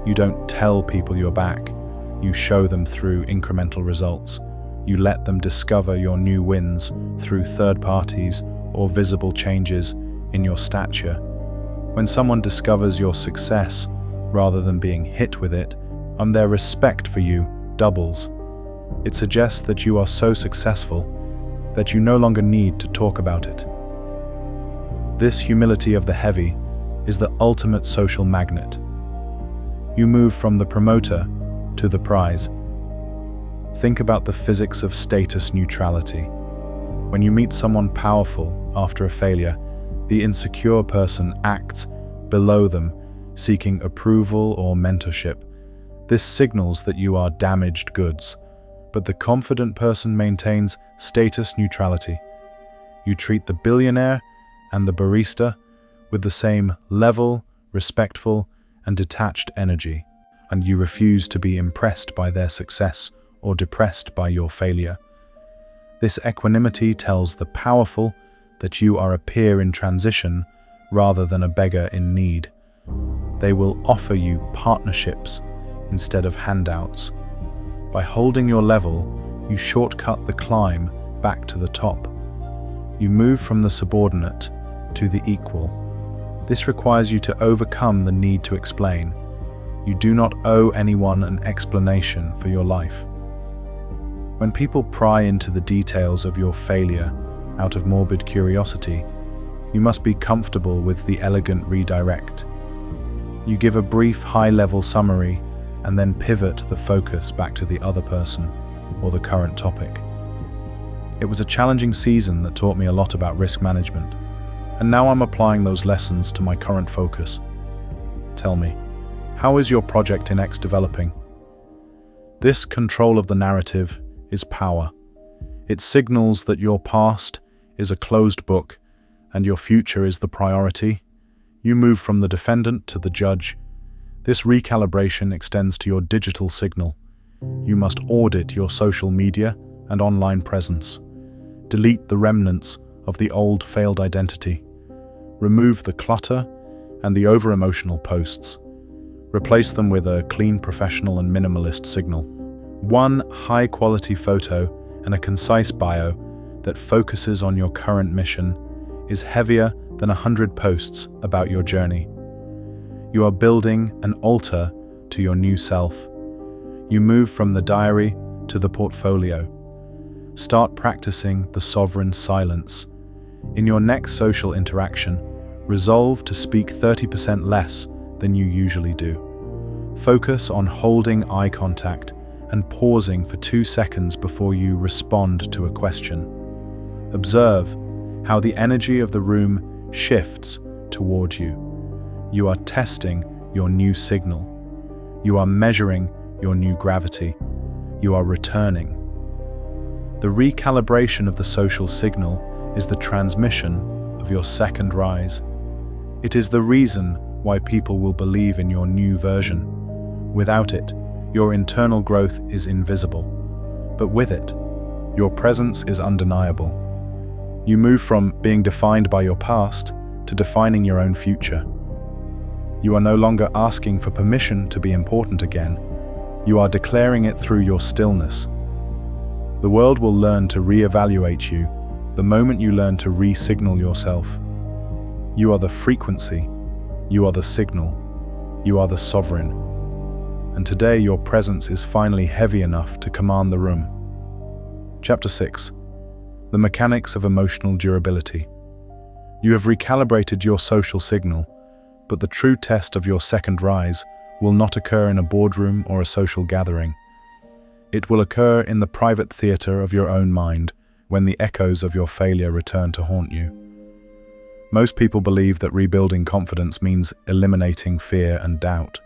You don't tell people you're back. You show them through incremental results. You let them discover your new wins through third parties or visible changes in your stature. When someone discovers your success rather than being hit with it, their respect for you doubles. It suggests that you are so successful that you no longer need to talk about it. This humility of the heavy is the ultimate social magnet. You move from the promoter to the prize. Think about the physics of status neutrality. When you meet someone powerful after a failure, the insecure person acts below them, seeking approval or mentorship. This signals that you are damaged goods, but the confident person maintains status neutrality. You treat the billionaire and the barista with the same level, respectful, and detached energy, and you refuse to be impressed by their success or depressed by your failure. This equanimity tells the powerful that you are a peer in transition rather than a beggar in need. They will offer you partnerships instead of handouts. By holding your level, you shortcut the climb back to the top. You move from the subordinate to the equal. This requires you to overcome the need to explain. You do not owe anyone an explanation for your life. When people pry into the details of your failure out of morbid curiosity, you must be comfortable with the elegant redirect. You give a brief high-level summary and then pivot the focus back to the other person or the current topic. It was a challenging season that taught me a lot about risk management, and now I'm applying those lessons to my current focus. Tell me, how is your Project in X developing? This control of the narrative is power. It signals that your past is a closed book and your future is the priority. You move from the defendant to the judge. This recalibration extends to your digital signal. You must audit your social media and online presence. Delete the remnants of the old failed identity. Remove the clutter and the over-emotional posts. Replace them with a clean, professional, and minimalist signal. One high-quality photo and a concise bio that focuses on your current mission is heavier than 100 posts about your journey. You are building an altar to your new self. You move from the diary to the portfolio. Start practicing the sovereign silence. In your next social interaction, resolve to speak 30% less than you usually do. Focus on holding eye contact and pausing for 2 seconds before you respond to a question. Observe how the energy of the room shifts toward you. You are testing your new signal. You are measuring your new gravity. You are returning. The recalibration of the social signal is the transmission of your second rise. It is the reason why people will believe in your new version. Without it, your internal growth is invisible. But with it, your presence is undeniable. You move from being defined by your past to defining your own future. You are no longer asking for permission to be important again. You are declaring it through your stillness. The world will learn to re-evaluate you the moment you learn to re-signal yourself. You are the frequency. You are the signal. You are the sovereign. And today your presence is finally heavy enough to command the room. Chapter 6. The Mechanics of Emotional Durability. You have recalibrated your social signal, but the true test of your second rise will not occur in a boardroom or a social gathering. It will occur in the private theater of your own mind when the echoes of your failure return to haunt you. Most people believe that rebuilding confidence means eliminating fear and doubt.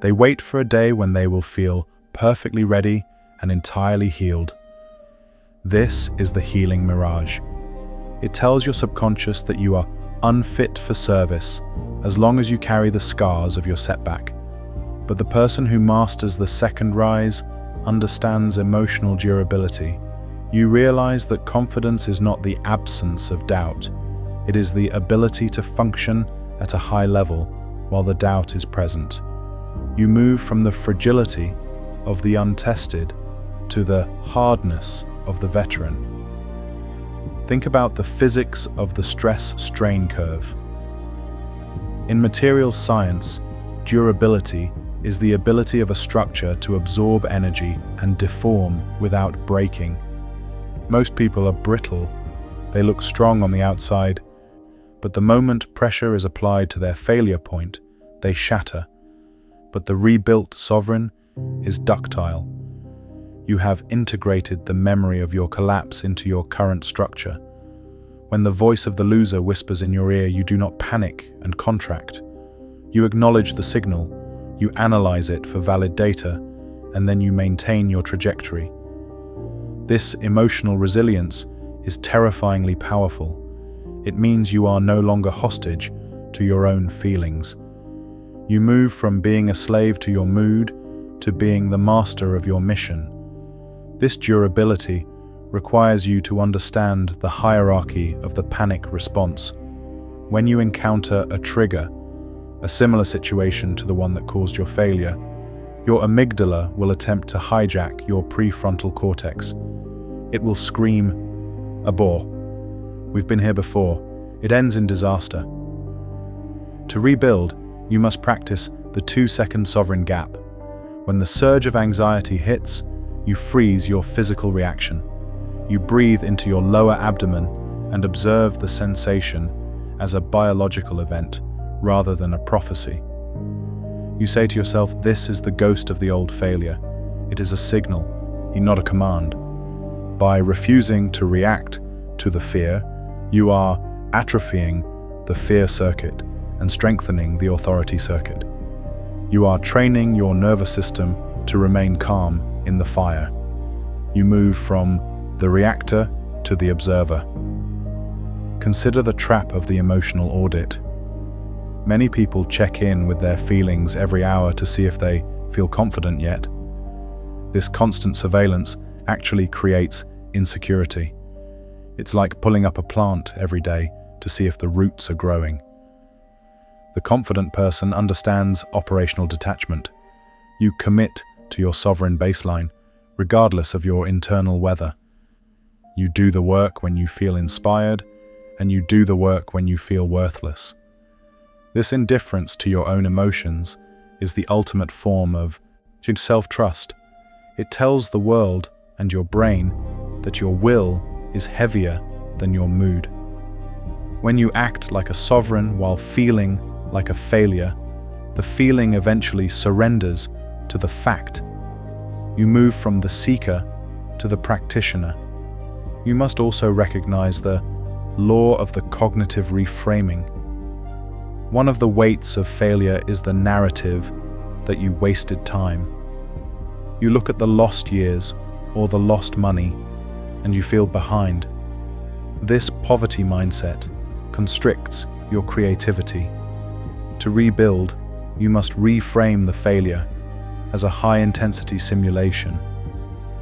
They wait for a day when they will feel perfectly ready and entirely healed. This is the healing mirage. It tells your subconscious that you are unfit for service as long as you carry the scars of your setback. But the person who masters the second rise understands emotional durability. You realize that confidence is not the absence of doubt. It is the ability to function at a high level while the doubt is present. You move from the fragility of the untested to the hardness of the veteran. Think about the physics of the stress-strain curve. In materials science, durability is the ability of a structure to absorb energy and deform without breaking. Most people are brittle. They look strong on the outside, but the moment pressure is applied to their failure point, they shatter. But the rebuilt sovereign is ductile. You have integrated the memory of your collapse into your current structure. When the voice of the loser whispers in your ear, you do not panic and contract. You acknowledge the signal, you analyze it for valid data, and then you maintain your trajectory. This emotional resilience is terrifyingly powerful. It means you are no longer hostage to your own feelings. You move from being a slave to your mood to being the master of your mission. This durability requires you to understand the hierarchy of the panic response. When you encounter a trigger, a similar situation to the one that caused your failure, your amygdala will attempt to hijack your prefrontal cortex. It will scream, "A bore. We've been here before. It ends in disaster." To rebuild, you must practice the 2-second sovereign gap. When the surge of anxiety hits, you freeze your physical reaction. You breathe into your lower abdomen and observe the sensation as a biological event rather than a prophecy. You say to yourself, "This is the ghost of the old failure. It is a signal, not a command." By refusing to react to the fear, you are atrophying the fear circuit and strengthening the authority circuit. You are training your nervous system to remain calm in the fire. You move from the reactor to the observer. Consider the trap of the emotional audit. Many people check in with their feelings every hour to see if they feel confident yet. This constant surveillance actually creates insecurity. It's like pulling up a plant every day to see if the roots are growing. The confident person understands operational detachment. You commit to your sovereign baseline, regardless of your internal weather. You do the work when you feel inspired, and you do the work when you feel worthless. This indifference to your own emotions is the ultimate form of self-trust. It tells the world and your brain that your will is heavier than your mood. When you act like a sovereign while feeling like a failure, the feeling eventually surrenders to the fact. You move from the seeker to the practitioner. You must also recognize the law of the cognitive reframing. One of the weights of failure is the narrative that you wasted time. You look at the lost years or the lost money, and you feel behind. This poverty mindset constricts your creativity. To rebuild, you must reframe the failure as a high-intensity simulation.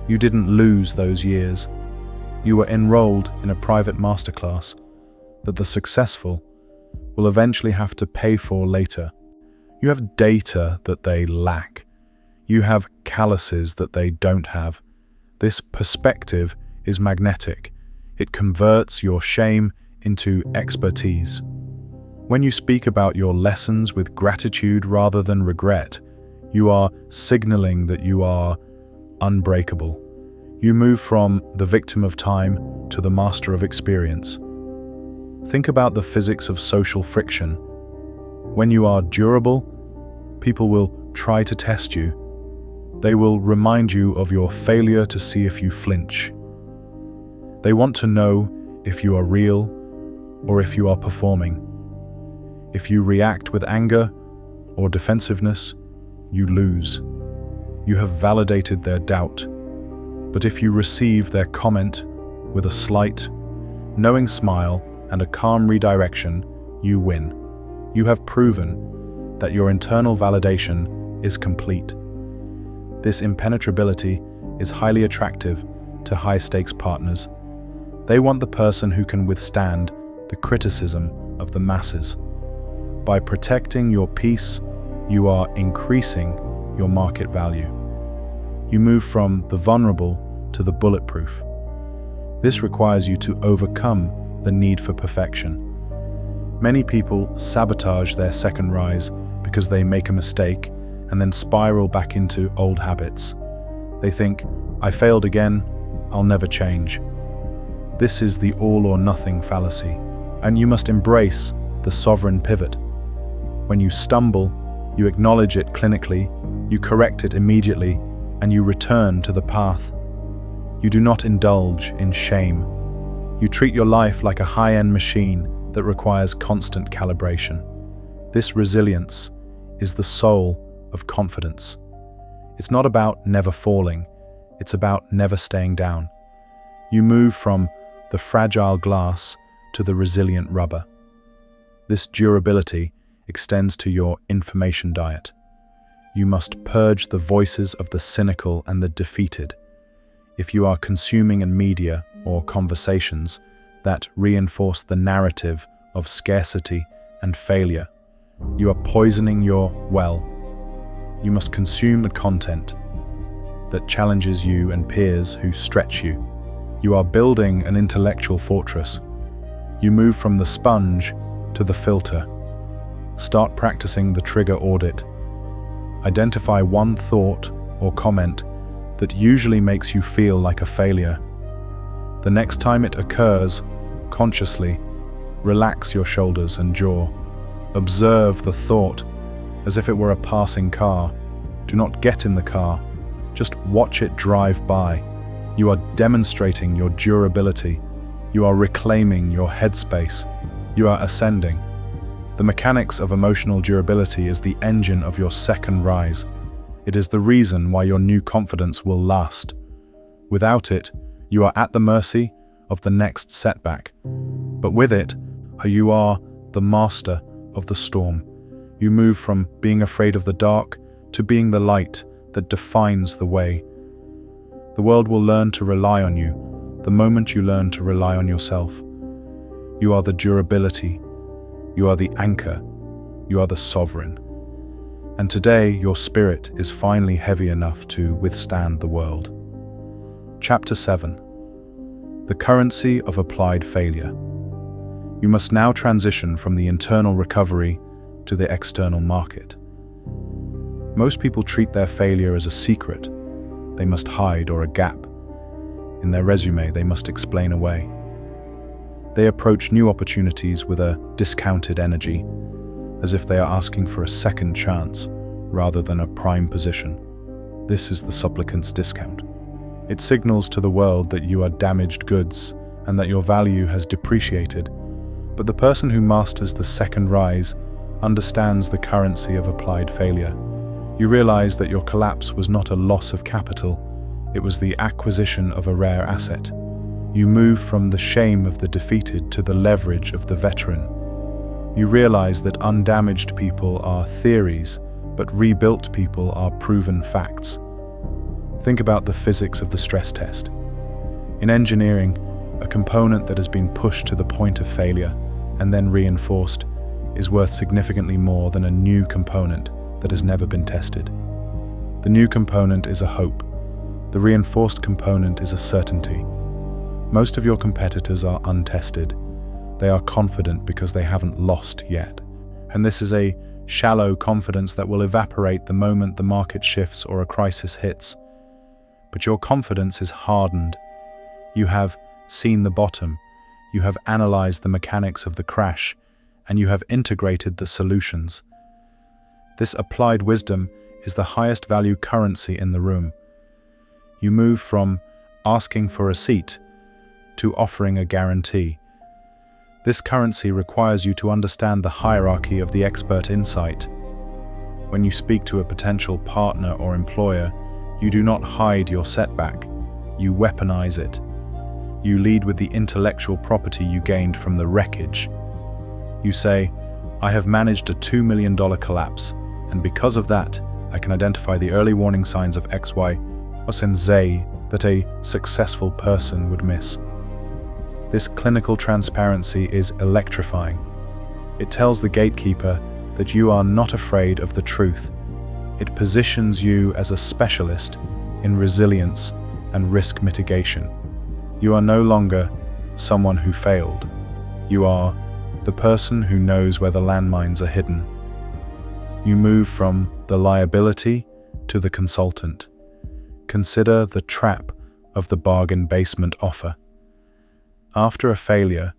You didn't lose those years. You were enrolled in a private masterclass that the successful will eventually have to pay for later. You have data that they lack. You have calluses that they don't have. This perspective is magnetic. It converts your shame into expertise. When you speak about your lessons with gratitude rather than regret, you are signaling that you are unbreakable. You move from the victim of time to the master of experience. Think about the physics of social friction. When you are durable, people will try to test you. They will remind you of your failure to see if you flinch. They want to know if you are real or if you are performing. If you react with anger or defensiveness, you lose. You have validated their doubt. But if you receive their comment with a slight, knowing smile and a calm redirection, you win. You have proven that your internal validation is complete. This impenetrability is highly attractive to high-stakes partners. They want the person who can withstand the criticism of the masses. By protecting your peace, you are increasing your market value. You move from the vulnerable to the bulletproof. This requires you to overcome the need for perfection. Many people sabotage their second rise because they make a mistake and then spiral back into old habits. They think, "I failed again, I'll never change." This is the all or nothing fallacy, and you must embrace the sovereign pivot. When you stumble, you acknowledge it clinically, you correct it immediately, and you return to the path. You do not indulge in shame. You treat your life like a high-end machine that requires constant calibration. This resilience is the soul of confidence. It's not about never falling, it's about never staying down. You move from the fragile glass to the resilient rubber. This durability extends to your information diet. You must purge the voices of the cynical and the defeated. If you are consuming in media or conversations that reinforce the narrative of scarcity and failure, you are poisoning your well. You must consume content that challenges you and peers who stretch you. You are building an intellectual fortress. You move from the sponge to the filter. Start practicing the trigger audit. Identify one thought or comment that usually makes you feel like a failure. The next time it occurs, consciously, relax your shoulders and jaw. Observe the thought as if it were a passing car. Do not get in the car. Just watch it drive by. You are demonstrating your durability. You are reclaiming your headspace. You are ascending. The mechanics of emotional durability is the engine of your second rise. It is the reason why your new confidence will last. Without it, you are at the mercy of the next setback. But with it, you are the master of the storm. You move from being afraid of the dark to being the light that defines the way. The world will learn to rely on you the moment you learn to rely on yourself. You are the durability. You are the anchor. You are the sovereign. And today, your spirit is finally heavy enough to withstand the world. Chapter 7. The currency of applied failure. You must now transition from the internal recovery to the external market. Most people treat their failure as a secret they must hide or a gap. In their resume, they must explain away. They approach new opportunities with a discounted energy, as if they are asking for a second chance rather than a prime position. This is the supplicant's discount. It signals to the world that you are damaged goods and that your value has depreciated. But the person who masters the second rise understands the currency of applied failure. You realize that your collapse was not a loss of capital, it was the acquisition of a rare asset. You move from the shame of the defeated to the leverage of the veteran. You realize that undamaged people are theories, but rebuilt people are proven facts. Think about the physics of the stress test. In engineering, a component that has been pushed to the point of failure and then reinforced is worth significantly more than a new component that has never been tested. The new component is a hope. The reinforced component is a certainty. Most of your competitors are untested. They are confident because they haven't lost yet. And this is a shallow confidence that will evaporate the moment the market shifts or a crisis hits. But your confidence is hardened. You have seen the bottom. You have analyzed the mechanics of the crash, and you have integrated the solutions. This applied wisdom is the highest value currency in the room. You move from asking for a seat to offering a guarantee. This currency requires you to understand the hierarchy of the expert insight. When you speak to a potential partner or employer, you do not hide your setback, you weaponize it. You lead with the intellectual property you gained from the wreckage. You say, I have managed a $2 million collapse, and because of that, I can identify the early warning signs of X, Y, or Z that a successful person would miss. This clinical transparency is electrifying. It tells the gatekeeper that you are not afraid of the truth. It positions you as a specialist in resilience and risk mitigation. You are no longer someone who failed. You are the person who knows where the landmines are hidden. You move from the liability to the consultant. Consider the trap of the bargain basement offer. After a failure,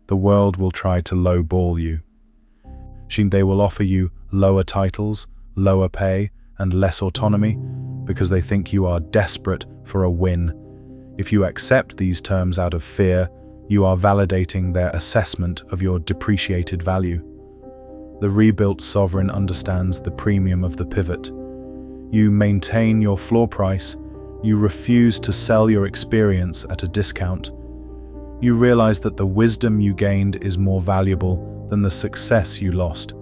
the world will try to lowball you. They will offer you lower titles, lower pay, and less autonomy because they think you are desperate for a win. If you accept these terms out of fear, you are validating their assessment of your depreciated value. The rebuilt sovereign understands the premium of the pivot. You maintain your floor price. You refuse to sell your experience at a discount. You realize that the wisdom you gained is more valuable than the success you lost.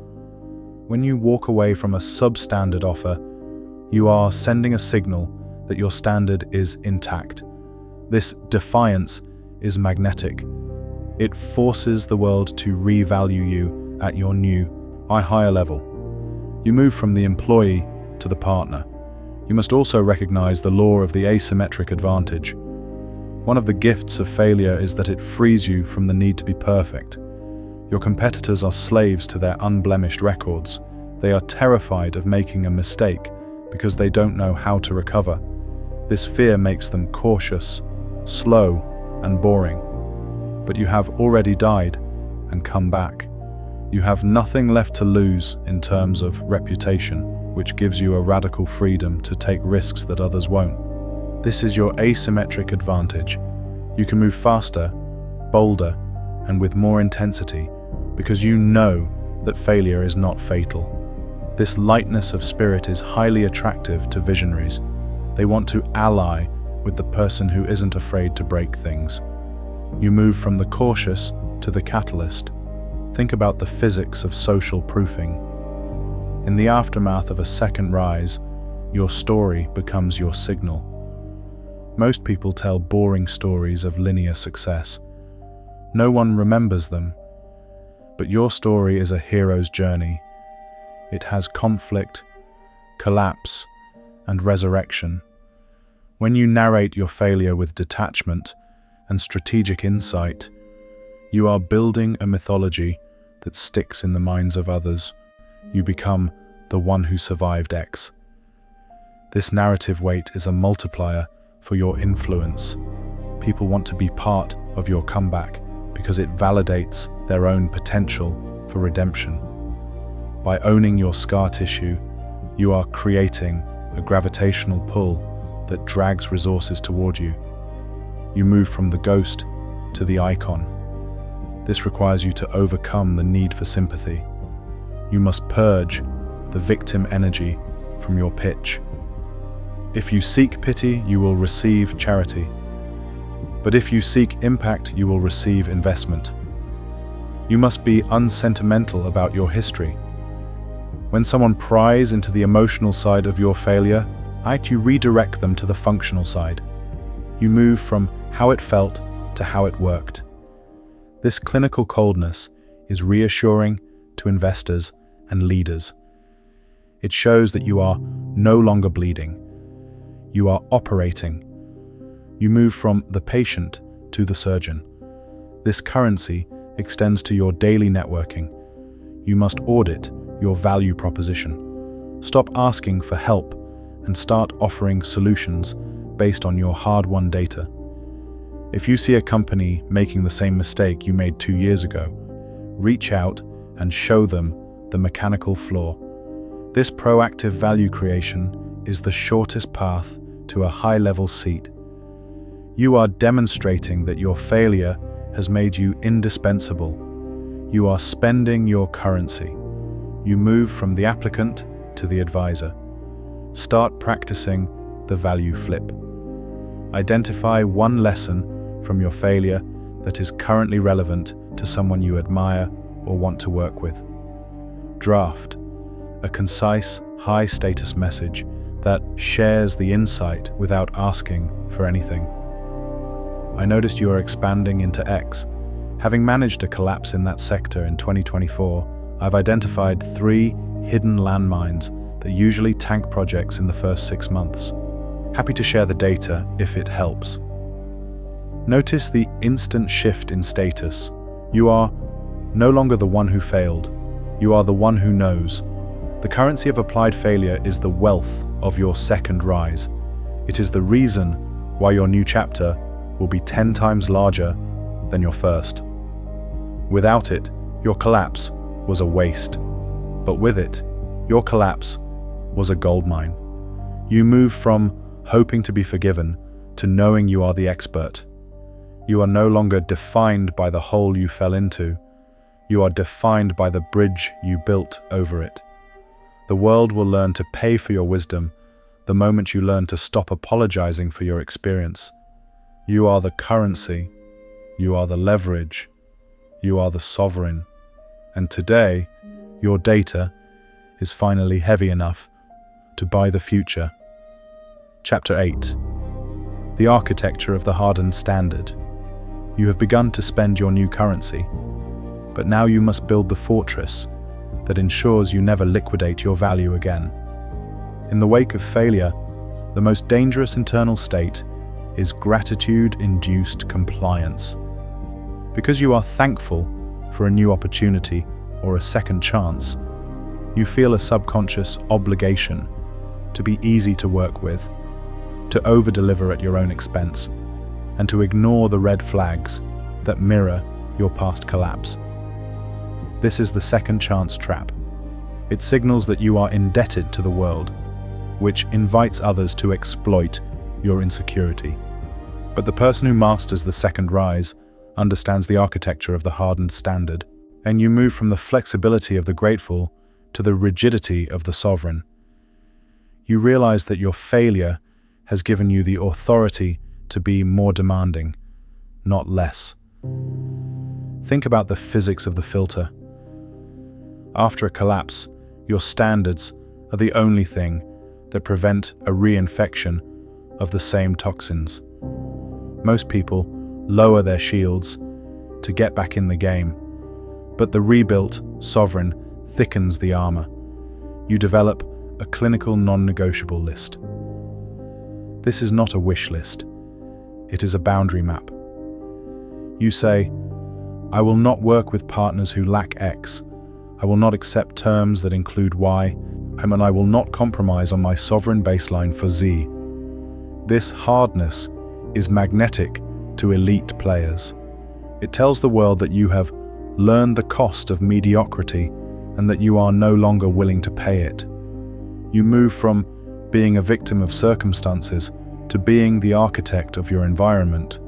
When you walk away from a substandard offer, you are sending a signal that your standard is intact. This defiance is magnetic. It forces the world to revalue you at your new, higher level. You move from the employee to the partner. You must also recognize the law of the asymmetric advantage. One of the gifts of failure is that it frees you from the need to be perfect. Your competitors are slaves to their unblemished records. They are terrified of making a mistake because they don't know how to recover. This fear makes them cautious, slow, and boring. But you have already died and come back. You have nothing left to lose in terms of reputation, which gives you a radical freedom to take risks that others won't. This is your asymmetric advantage. You can move faster, bolder, and with more intensity because you know that failure is not fatal. This lightness of spirit is highly attractive to visionaries. They want to ally with the person who isn't afraid to break things. You move from the cautious to the catalyst. Think about the physics of social proofing. In the aftermath of a second rise, your story becomes your signal. Most people tell boring stories of linear success. No one remembers them. But your story is a hero's journey. It has conflict, collapse, and resurrection. When you narrate your failure with detachment and strategic insight, you are building a mythology that sticks in the minds of others. You become the one who survived X. This narrative weight is a multiplier for your influence. People want to be part of your comeback because it validates their own potential for redemption. By owning your scar tissue, you are creating a gravitational pull that drags resources toward you. You move from the ghost to the icon. This requires you to overcome the need for sympathy. You must purge the victim energy from your pitch. If you seek pity, you will receive charity. But if you seek impact, you will receive investment. You must be unsentimental about your history. When someone pries into the emotional side of your failure, you redirect them to the functional side. You move from how it felt to how it worked. This clinical coldness is reassuring to investors and leaders. It shows that you are no longer bleeding. You are operating. You move from the patient to the surgeon. This currency extends to your daily networking. You must audit your value proposition. Stop asking for help and start offering solutions based on your hard-won data. If you see a company making the same mistake you made 2 years ago, reach out and show them the mechanical flaw. This proactive value creation is the shortest path to a high-level seat. You are demonstrating that your failure has made you indispensable. You are spending your currency. You move from the applicant to the advisor. Start practicing the value flip. Identify one lesson from your failure that is currently relevant to someone you admire or want to work with. Draft a concise, high-status message that shares the insight without asking for anything. I noticed you are expanding into X. Having managed a collapse in that sector in 2024, I've identified 3 hidden landmines that usually tank projects in the first 6 months. Happy to share the data if it helps. Notice the instant shift in status. You are no longer the one who failed. You are the one who knows. The currency of applied failure is the wealth of your second rise. It is the reason why your new chapter will be 10 times larger than your first. Without it, your collapse was a waste. But with it, your collapse was a goldmine. You move from hoping to be forgiven to knowing you are the expert. You are no longer defined by the hole you fell into. You are defined by the bridge you built over it. The world will learn to pay for your wisdom the moment you learn to stop apologizing for your experience. You are the currency You are the leverage. You are the sovereign. And today, your data is finally heavy enough to buy the future. Chapter 8. The architecture of the hardened standard. You have begun to spend your new currency, but now you must build the fortress that ensures you never liquidate your value again. In the wake of failure, the most dangerous internal state is gratitude-induced compliance. Because you are thankful for a new opportunity or a second chance, you feel a subconscious obligation to be easy to work with, to over-deliver at your own expense, and to ignore the red flags that mirror your past collapse. This is the second chance trap. It signals that you are indebted to the world, which invites others to exploit your insecurity. But the person who masters the second rise understands the architecture of the hardened standard, and you move from the flexibility of the grateful to the rigidity of the sovereign. You realize that your failure has given you the authority to be more demanding, not less. Think about the physics of the filter. After a collapse, your standards are the only thing that prevent a reinfection of the same toxins. Most people lower their shields to get back in the game, but the rebuilt sovereign thickens the armor. You develop a clinical non-negotiable list. This is not a wish list. It is a boundary map. You say, I will not work with partners who lack X. I will not accept terms that include Y, and I will not compromise on my sovereign baseline for Z. This hardness is magnetic to elite players. It tells the world that you have learned the cost of mediocrity and that you are no longer willing to pay it. You move from being a victim of circumstances to being the architect of your environment.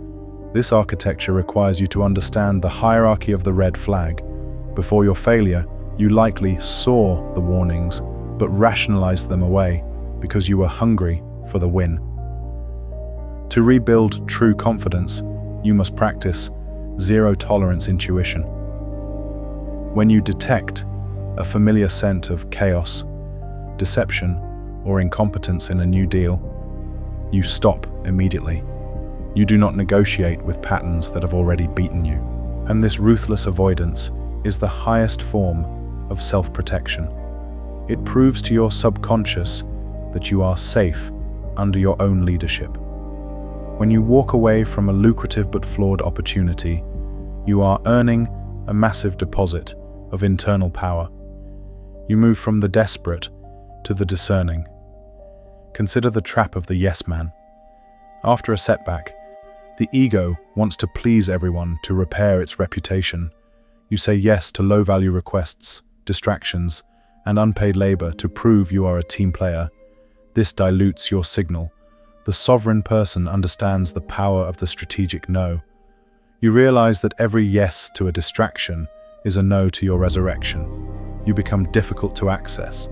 This architecture requires you to understand the hierarchy of the red flag. Before your failure, you likely saw the warnings, but rationalized them away because you were hungry for the win. To rebuild true confidence, you must practice zero-tolerance intuition. When you detect a familiar scent of chaos, deception, or incompetence in a new deal, you stop immediately. You do not negotiate with patterns that have already beaten you. And this ruthless avoidance is the highest form of self-protection. It proves to your subconscious that you are safe under your own leadership. When you walk away from a lucrative but flawed opportunity, you are earning a massive deposit of internal power. You move from the desperate to the discerning. Consider the trap of the yes man. After a setback, the ego wants to please everyone to repair its reputation. You say yes to low-value requests, distractions, and unpaid labor to prove you are a team player. This dilutes your signal. The sovereign person understands the power of the strategic no. You realize that every yes to a distraction is a no to your resurrection. You become difficult to access.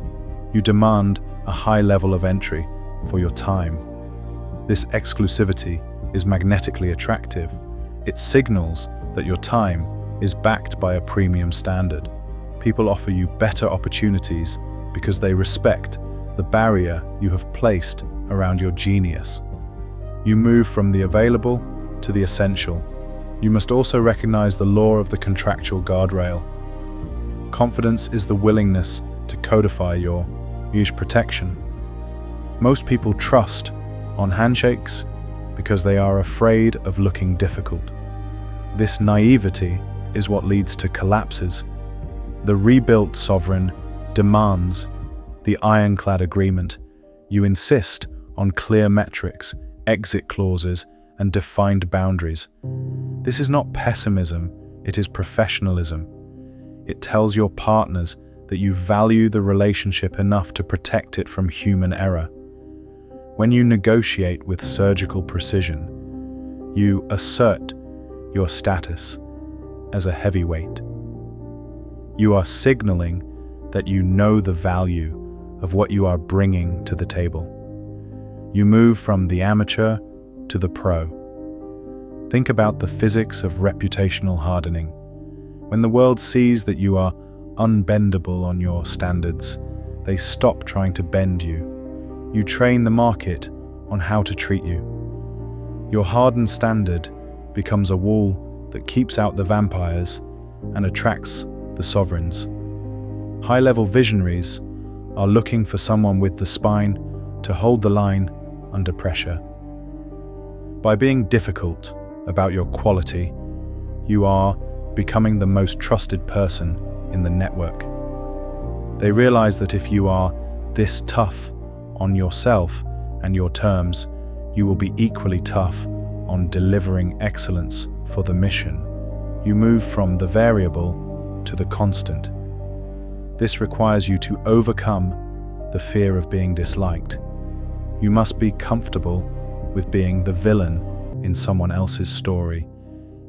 You demand a high level of entry for your time. This exclusivity is magnetically attractive. It signals that your time is backed by a premium standard. People offer you better opportunities because they respect the barrier you have placed around your genius. You move from the available to the essential. You must also recognize the law of the contractual guardrail. Confidence is the willingness to codify your protection. Most people trust on handshakes because they are afraid of looking difficult. This naivety is what leads to collapses. The rebuilt sovereign demands the ironclad agreement. You insist on clear metrics, exit clauses, and defined boundaries. This is not pessimism, it is professionalism. It tells your partners that you value the relationship enough to protect it from human error. When you negotiate with surgical precision, you assert your status as a heavyweight. You are signaling that you know the value of what you are bringing to the table. You move from the amateur to the pro. Think about the physics of reputational hardening. When the world sees that you are unbendable on your standards, they stop trying to bend you. You train the market on how to treat you. Your hardened standard becomes a wall that keeps out the vampires and attracts the sovereigns. High-level visionaries are looking for someone with the spine to hold the line under pressure. By being difficult about your quality, you are becoming the most trusted person in the network. They realize that if you are this tough on yourself and your terms, you will be equally tough on delivering excellence for the mission. You move from the variable to the constant. This requires you to overcome the fear of being disliked. You must be comfortable with being the villain in someone else's story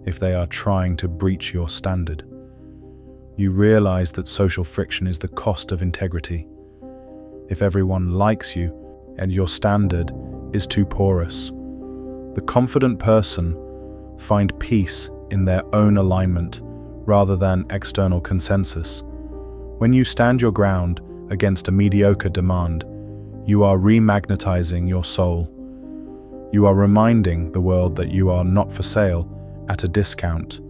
if they are trying to breach your standard. You realize that social friction is the cost of integrity. If everyone likes you and your standard is too porous, the confident person finds peace in their own alignment rather than external consensus. When you stand your ground against a mediocre demand, you are remagnetizing your soul. You are reminding the world that you are not for sale at a discount.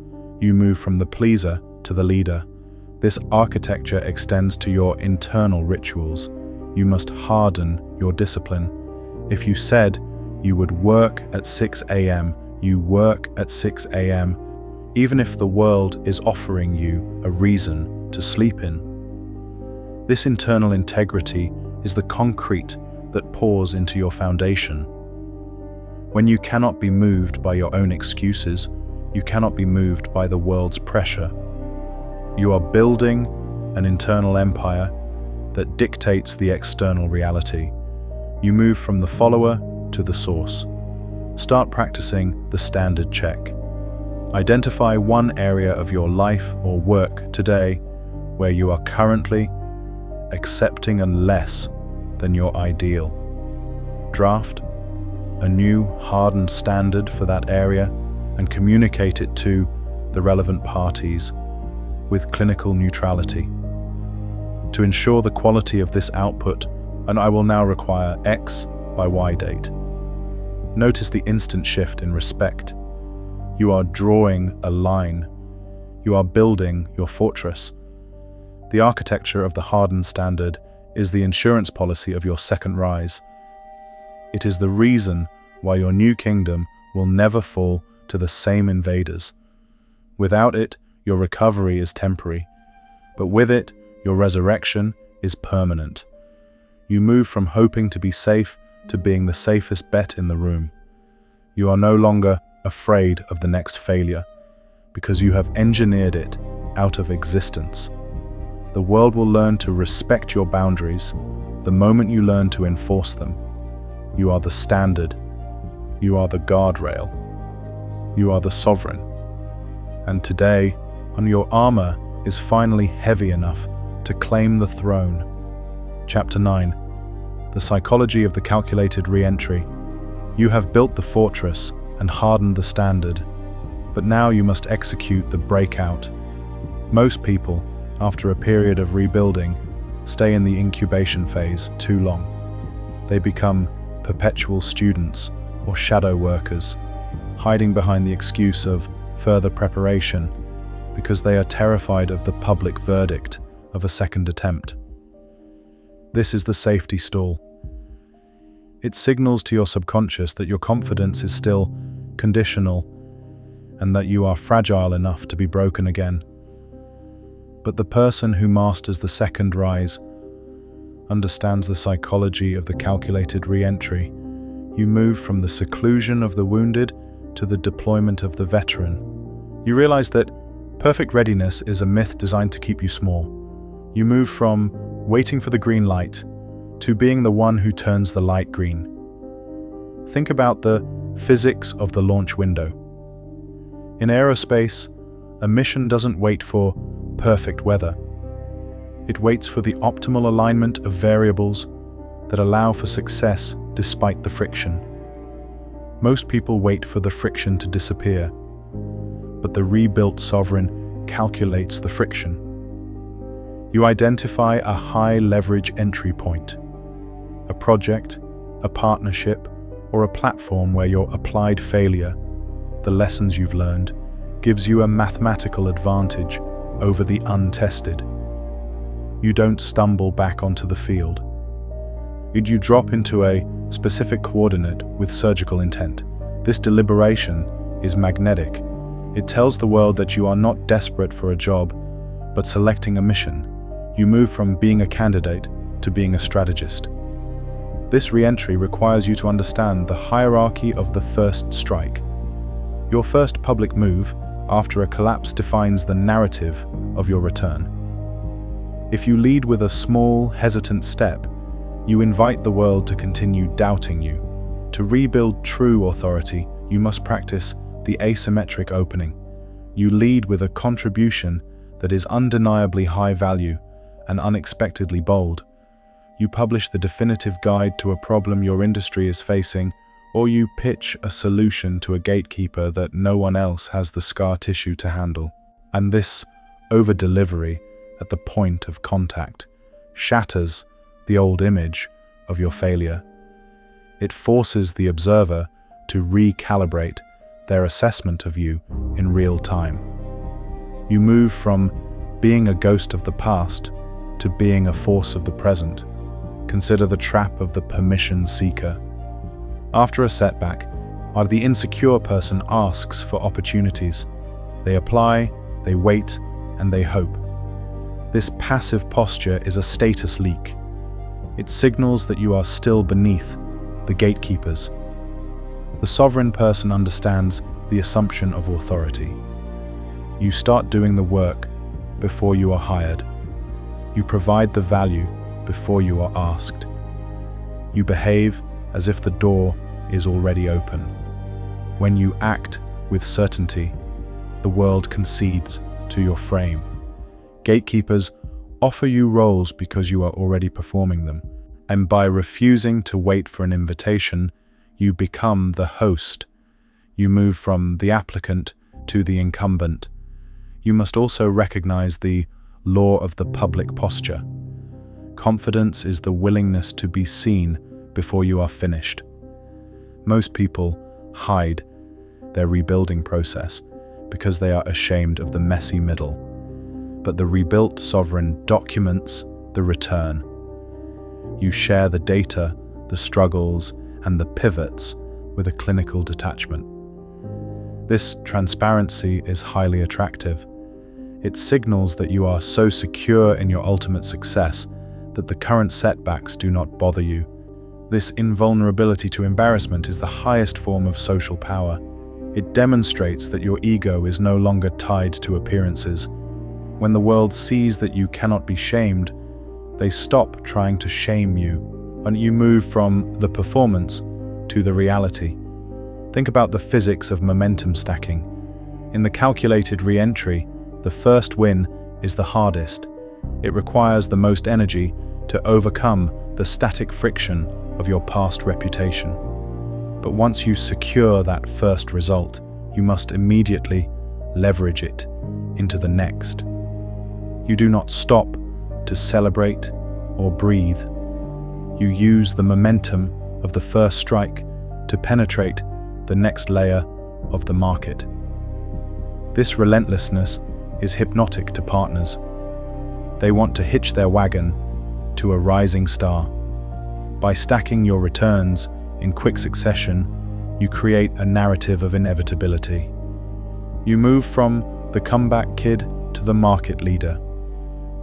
You move from the pleaser to the leader. This architecture extends to your internal rituals. You must harden your discipline. If you said you would work at 6 a.m., you work at 6 a.m., even if the world is offering you a reason to sleep in. This internal integrity is the concrete that pours into your foundation. When you cannot be moved by your own excuses, you cannot be moved by the world's pressure. You are building an internal empire that dictates the external reality. You move from the follower to the source. Start practicing the standard check. Identify one area of your life or work today where you are currently accepting and less than your ideal. Draft a new hardened standard for that area and communicate it to the relevant parties with clinical neutrality. To ensure the quality of this output, and I will now require X by Y date. Notice the instant shift in respect. You are drawing a line. You are building your fortress. The architecture of the hardened standard is the insurance policy of your second rise. It is the reason why your new kingdom will never fall to the same invaders. Without it, your recovery is temporary, but with it, your resurrection is permanent. You move from hoping to be safe to being the safest bet in the room. You are no longer afraid of the next failure, because you have engineered it out of existence. The world will learn to respect your boundaries the moment you learn to enforce them. You are the standard. You are the guardrail. You are the sovereign. And today, your armor is finally heavy enough to claim the throne. Chapter 9. The psychology of the calculated re-entry. You have built the fortress and hardened the standard, but now you must execute the breakout. Most people, after a period of rebuilding, stay in the incubation phase too long. They become perpetual students or shadow workers, hiding behind the excuse of further preparation because they are terrified of the public verdict of a second attempt. This is the safety stall. It signals to your subconscious that your confidence is still conditional and that you are fragile enough to be broken again. But the person who masters the second rise understands the psychology of the calculated re-entry. You move from the seclusion of the wounded to the deployment of the veteran. You realize that perfect readiness is a myth designed to keep you small. You move from waiting for the green light to being the one who turns the light green. Think about the physics of the launch window. In aerospace, a mission doesn't wait for perfect weather. It waits for the optimal alignment of variables that allow for success despite the friction. Most people wait for the friction to disappear, but the rebuilt sovereign calculates the friction. You identify a high-leverage entry point, a project, a partnership, or a platform where your applied failure, the lessons you've learned, gives you a mathematical advantage over the untested. You don't stumble back onto the field. You drop into a specific coordinate with surgical intent. This deliberation is magnetic. It tells the world that you are not desperate for a job, but selecting a mission. You move from being a candidate to being a strategist. This re-entry requires you to understand the hierarchy of the first strike. Your first public move after a collapse defines the narrative of your return. If you lead with a small, hesitant step, you invite the world to continue doubting you. To rebuild true authority, you must practice the asymmetric opening. You lead with a contribution that is undeniably high value and unexpectedly bold. You publish the definitive guide to a problem your industry is facing, or you pitch a solution to a gatekeeper that no one else has the scar tissue to handle. And this over-delivery at the point of contact shatters the old image of your failure. It forces the observer to recalibrate their assessment of you in real time. You move from being a ghost of the past to being a force of the present. Consider the trap of the permission seeker. After a setback, the insecure person asks for opportunities. They apply, they wait, and they hope. This passive posture is a status leak. It signals that you are still beneath the gatekeepers. The sovereign person understands the assumption of authority. You start doing the work before you are hired. You provide the value before you are asked. You behave as if the door is already open. When you act with certainty, the world concedes to your frame. Gatekeepers offer you roles because you are already performing them, and by refusing to wait for an invitation, you become the host. You move from the applicant to the incumbent. You must also recognize the law of the public posture. Confidence is the willingness to be seen before you are finished. Most people hide their rebuilding process because they are ashamed of the messy middle. But the rebuilt sovereign documents the return. You share the data, the struggles, and the pivots with a clinical detachment. This transparency is highly attractive. It signals that you are so secure in your ultimate success that the current setbacks do not bother you. This invulnerability to embarrassment is the highest form of social power. It demonstrates that your ego is no longer tied to appearances. When the world sees that you cannot be shamed, they stop trying to shame you, and you move from the performance to the reality. Think about the physics of momentum stacking. In the calculated re-entry, the first win is the hardest. It requires the most energy to overcome the static friction of your past reputation. But once you secure that first result, you must immediately leverage it into the next. You do not stop to celebrate or breathe. You use the momentum of the first strike to penetrate the next layer of the market. This relentlessness is hypnotic to partners. They want to hitch their wagon to a rising star. By stacking your returns in quick succession, you create a narrative of inevitability. You move from the comeback kid to the market leader.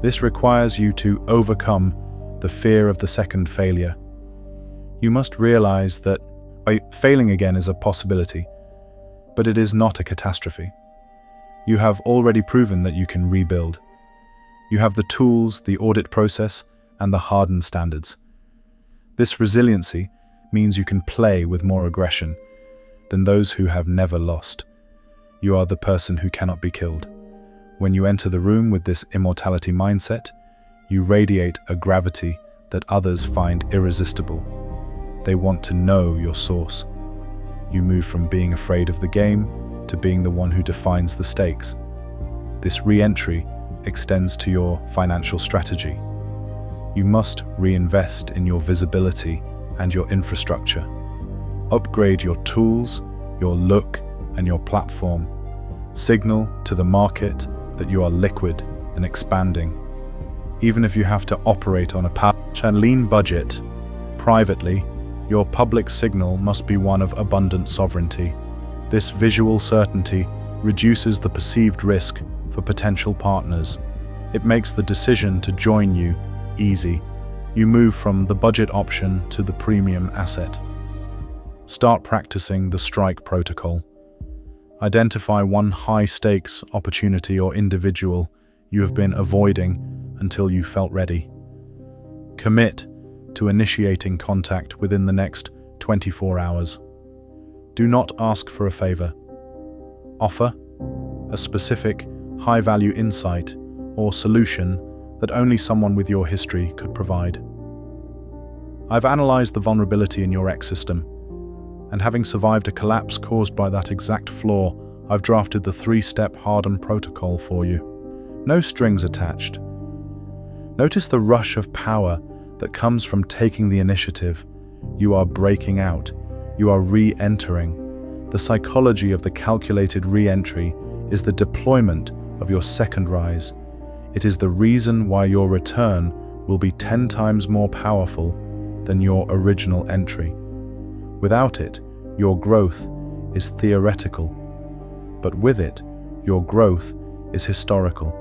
This requires you to overcome the fear of the second failure. You must realize that failing again is a possibility, but it is not a catastrophe. You have already proven that you can rebuild. You have the tools, the audit process, and the hardened standards. This resiliency means you can play with more aggression than those who have never lost. You are the person who cannot be killed. When you enter the room with this immortality mindset, you radiate a gravity that others find irresistible. They want to know your source. You move from being afraid of the game to being the one who defines the stakes. This re-entry extends to your financial strategy. You must reinvest in your visibility and your infrastructure. Upgrade your tools, your look, and your platform. Signal to the market that you are liquid and expanding. Even if you have to operate on a lean budget, privately, your public signal must be one of abundant sovereignty. This visual certainty reduces the perceived risk for potential partners. It makes the decision to join you easy. You move from the budget option to the premium asset. Start practicing the strike protocol. Identify one high-stakes opportunity or individual you have been avoiding until you felt ready. Commit to initiating contact within the next 24 hours. Do not ask for a favor. Offer a specific, high-value insight or solution that only someone with your history could provide. I've analyzed the vulnerability in your ecosystem, and having survived a collapse caused by that exact flaw, I've drafted the 3-step harden protocol for you. No strings attached. Notice the rush of power that comes from taking the initiative. You are breaking out. You are re-entering. The psychology of the calculated re-entry is the deployment of your second rise. It is the reason why your return will be 10 times more powerful than your original entry. Without it, your growth is theoretical, but with it, your growth is historical.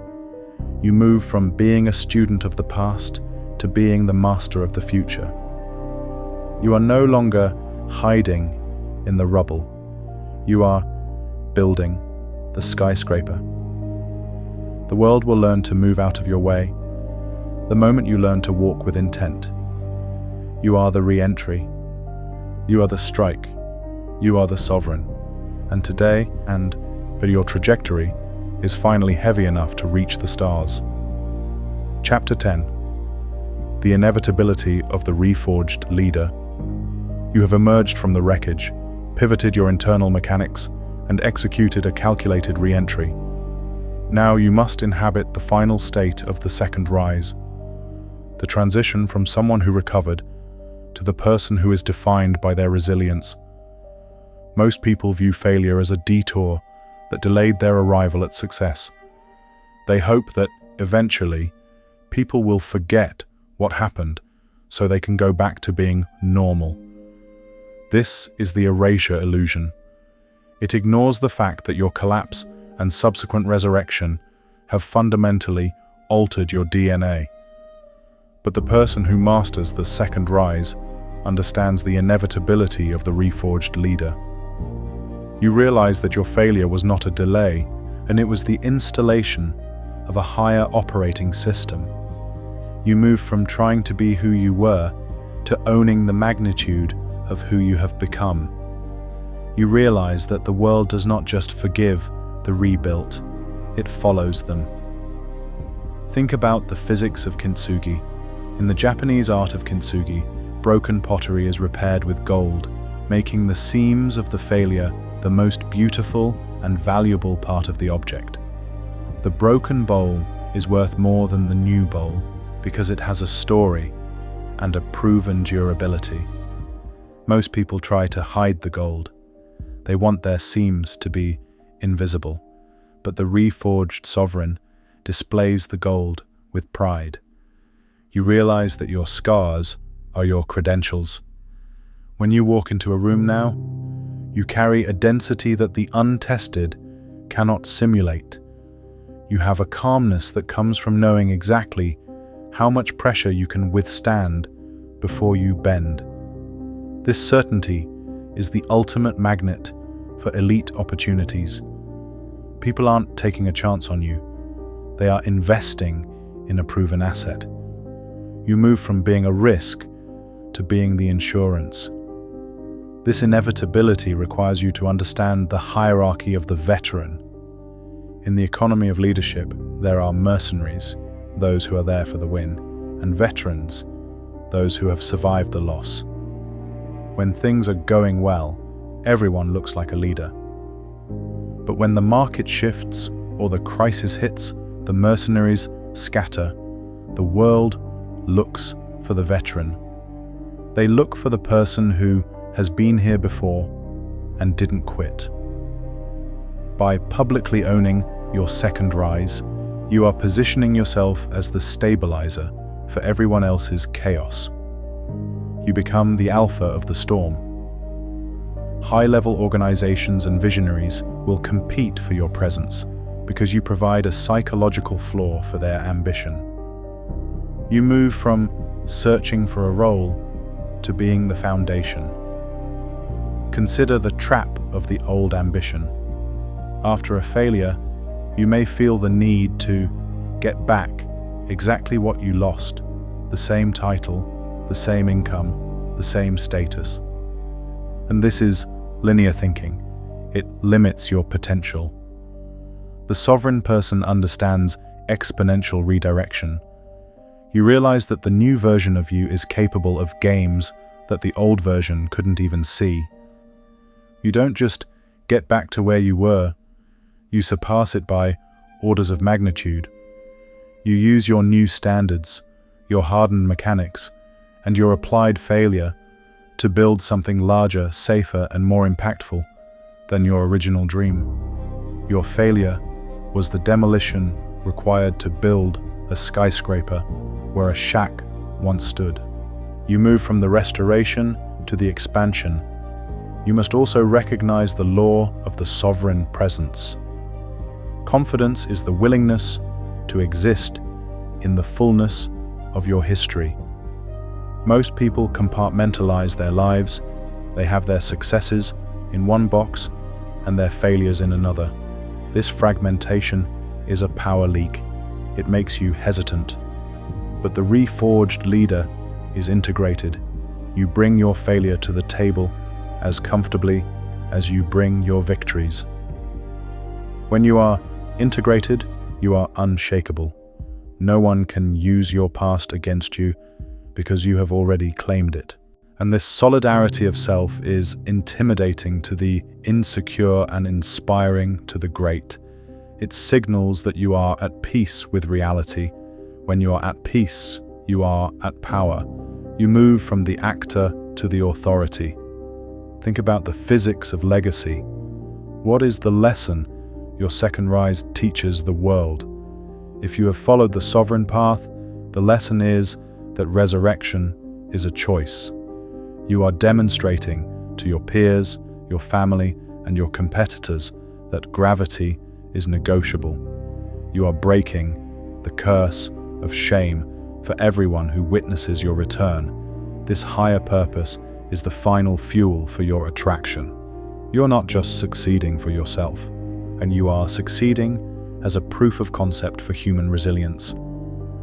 You move from being a student of the past to being the master of the future. You are no longer hiding in the rubble. You are building the skyscraper. The world will learn to move out of your way the moment you learn to walk with intent. You are the re-entry. You are the strike. You are the sovereign. And today, but your trajectory is finally heavy enough to reach the stars. Chapter 10. The inevitability of the reforged leader. You have emerged from the wreckage, pivoted your internal mechanics, and executed a calculated re-entry. Now you must inhabit the final state of the second rise, the transition from someone who recovered to the person who is defined by their resilience. Most people view failure as a detour that delayed their arrival at success. They hope that, eventually, people will forget what happened so they can go back to being normal. This is the erasure illusion. It ignores the fact that your collapse and subsequent resurrection have fundamentally altered your DNA. But the person who masters the second rise understands the inevitability of the reforged leader. You realize that your failure was not a delay, and it was the installation of a higher operating system. You move from trying to be who you were to owning the magnitude of who you have become. You realize that the world does not just forgive the rebuilt, it follows them. Think about the physics of kintsugi. In the Japanese art of kintsugi, broken pottery is repaired with gold, making the seams of the failure the most beautiful and valuable part of the object. The broken bowl is worth more than the new bowl because it has a story and a proven durability. Most people try to hide the gold. They want their seams to be invisible, but the reforged sovereign displays the gold with pride. You realize that your scars are your credentials. When you walk into a room now, you carry a density that the untested cannot simulate. You have a calmness that comes from knowing exactly how much pressure you can withstand before you bend. This certainty is the ultimate magnet for elite opportunities. People aren't taking a chance on you. They are investing in a proven asset. You move from being a risk to being the insurance. This inevitability requires you to understand the hierarchy of the veteran. In the economy of leadership, there are mercenaries, those who are there for the win, and veterans, those who have survived the loss. When things are going well, everyone looks like a leader. But when the market shifts or the crisis hits, the mercenaries scatter. The world looks for the veteran. They look for the person who has been here before and didn't quit. By publicly owning your second rise, you are positioning yourself as the stabilizer for everyone else's chaos. You become the alpha of the storm. High-level organizations and visionaries will compete for your presence because you provide a psychological floor for their ambition. You move from searching for a role to being the foundation. Consider the trap of the old ambition. After a failure, you may feel the need to get back exactly what you lost: the same title, the same income, the same status. And this is linear thinking. It limits your potential. The sovereign person understands exponential redirection. You realize that the new version of you is capable of games that the old version couldn't even see. You don't just get back to where you were, you surpass it by orders of magnitude. You use your new standards, your hardened mechanics, and your applied failure to build something larger, safer, and more impactful than your original dream. Your failure was the demolition required to build a skyscraper where a shack once stood. You move from the restoration to the expansion. You must also recognize the law of the sovereign presence. Confidence is the willingness to exist in the fullness of your history. Most people compartmentalize their lives. They have their successes in one box and their failures in another. This fragmentation is a power leak. It makes you hesitant. But the reforged leader is integrated. You bring your failure to the table as comfortably as you bring your victories. When you are integrated, you are unshakable. No one can use your past against you because you have already claimed it. And this solidarity of self is intimidating to the insecure and inspiring to the great. It signals that you are at peace with reality. When you are at peace, you are at power. You move from the actor to the authority. Think about the physics of legacy. What is the lesson your second rise teaches the world? If you have followed the sovereign path, the lesson is that resurrection is a choice. You are demonstrating to your peers, your family, and your competitors that gravity is negotiable. You are breaking the curse of shame for everyone who witnesses your return. This higher purpose is the final fuel for your attraction. You're not just succeeding for yourself, and you are succeeding as a proof of concept for human resilience.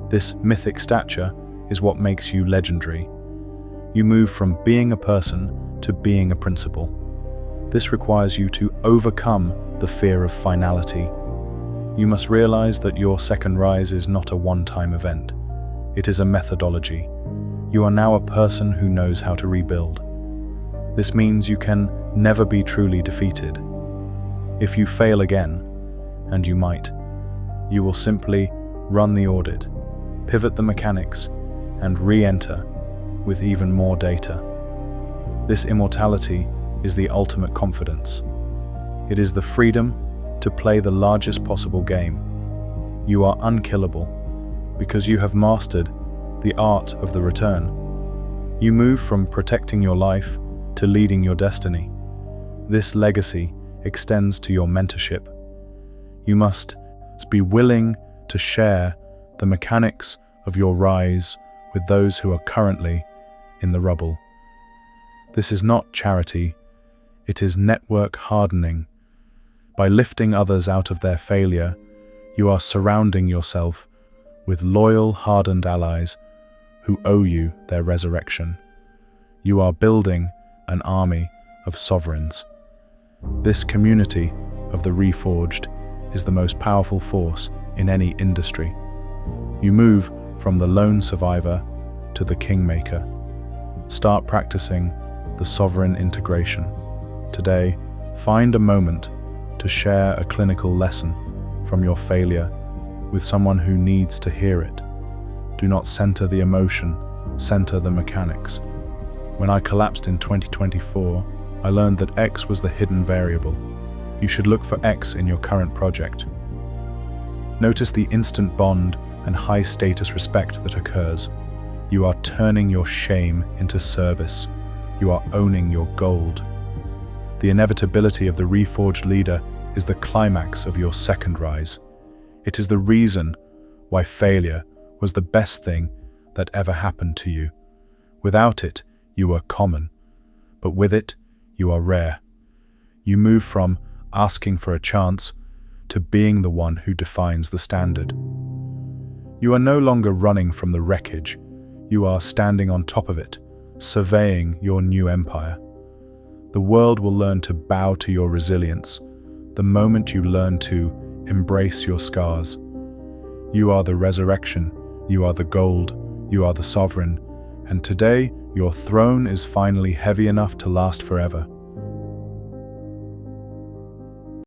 This mythic stature is what makes you legendary. You move from being a person to being a principle. This requires you to overcome the fear of finality. You must realize that your second rise is not a one-time event. It is a methodology. You are now a person who knows how to rebuild. This means you can never be truly defeated. If you fail again, and you might, you will simply run the audit, pivot the mechanics, and re-enter with even more data. This immortality is the ultimate confidence. It is the freedom to play the largest possible game. You are unkillable because you have mastered the art of the return. You move from protecting your life to leading your destiny. This legacy extends to your mentorship. You must be willing to share the mechanics of your rise with those who are currently in the rubble. This is not charity, it is network hardening. By lifting others out of their failure, you are surrounding yourself with loyal, hardened allies who owe you their resurrection. You are building an army of sovereigns. This community of the Reforged is the most powerful force in any industry. You move from the lone survivor to the kingmaker. Start practicing the sovereign integration. Today, find a moment to share a clinical lesson from your failure with someone who needs to hear it. Do not center the emotion, center the mechanics. When I collapsed in 2024, I learned that X was the hidden variable. You should look for X in your current project. Notice the instant bond and high status respect that occurs. You are turning your shame into service. You are owning your gold. The inevitability of the reforged leader is the climax of your second rise. It is the reason why failure was the best thing that ever happened to you. Without it, you were common, but with it, you are rare. You move from asking for a chance to being the one who defines the standard. You are no longer running from the wreckage. You are standing on top of it, surveying your new empire. The world will learn to bow to your resilience the moment you learn to embrace your scars. You are the resurrection, you are the gold, you are the sovereign, and today your throne is finally heavy enough to last forever.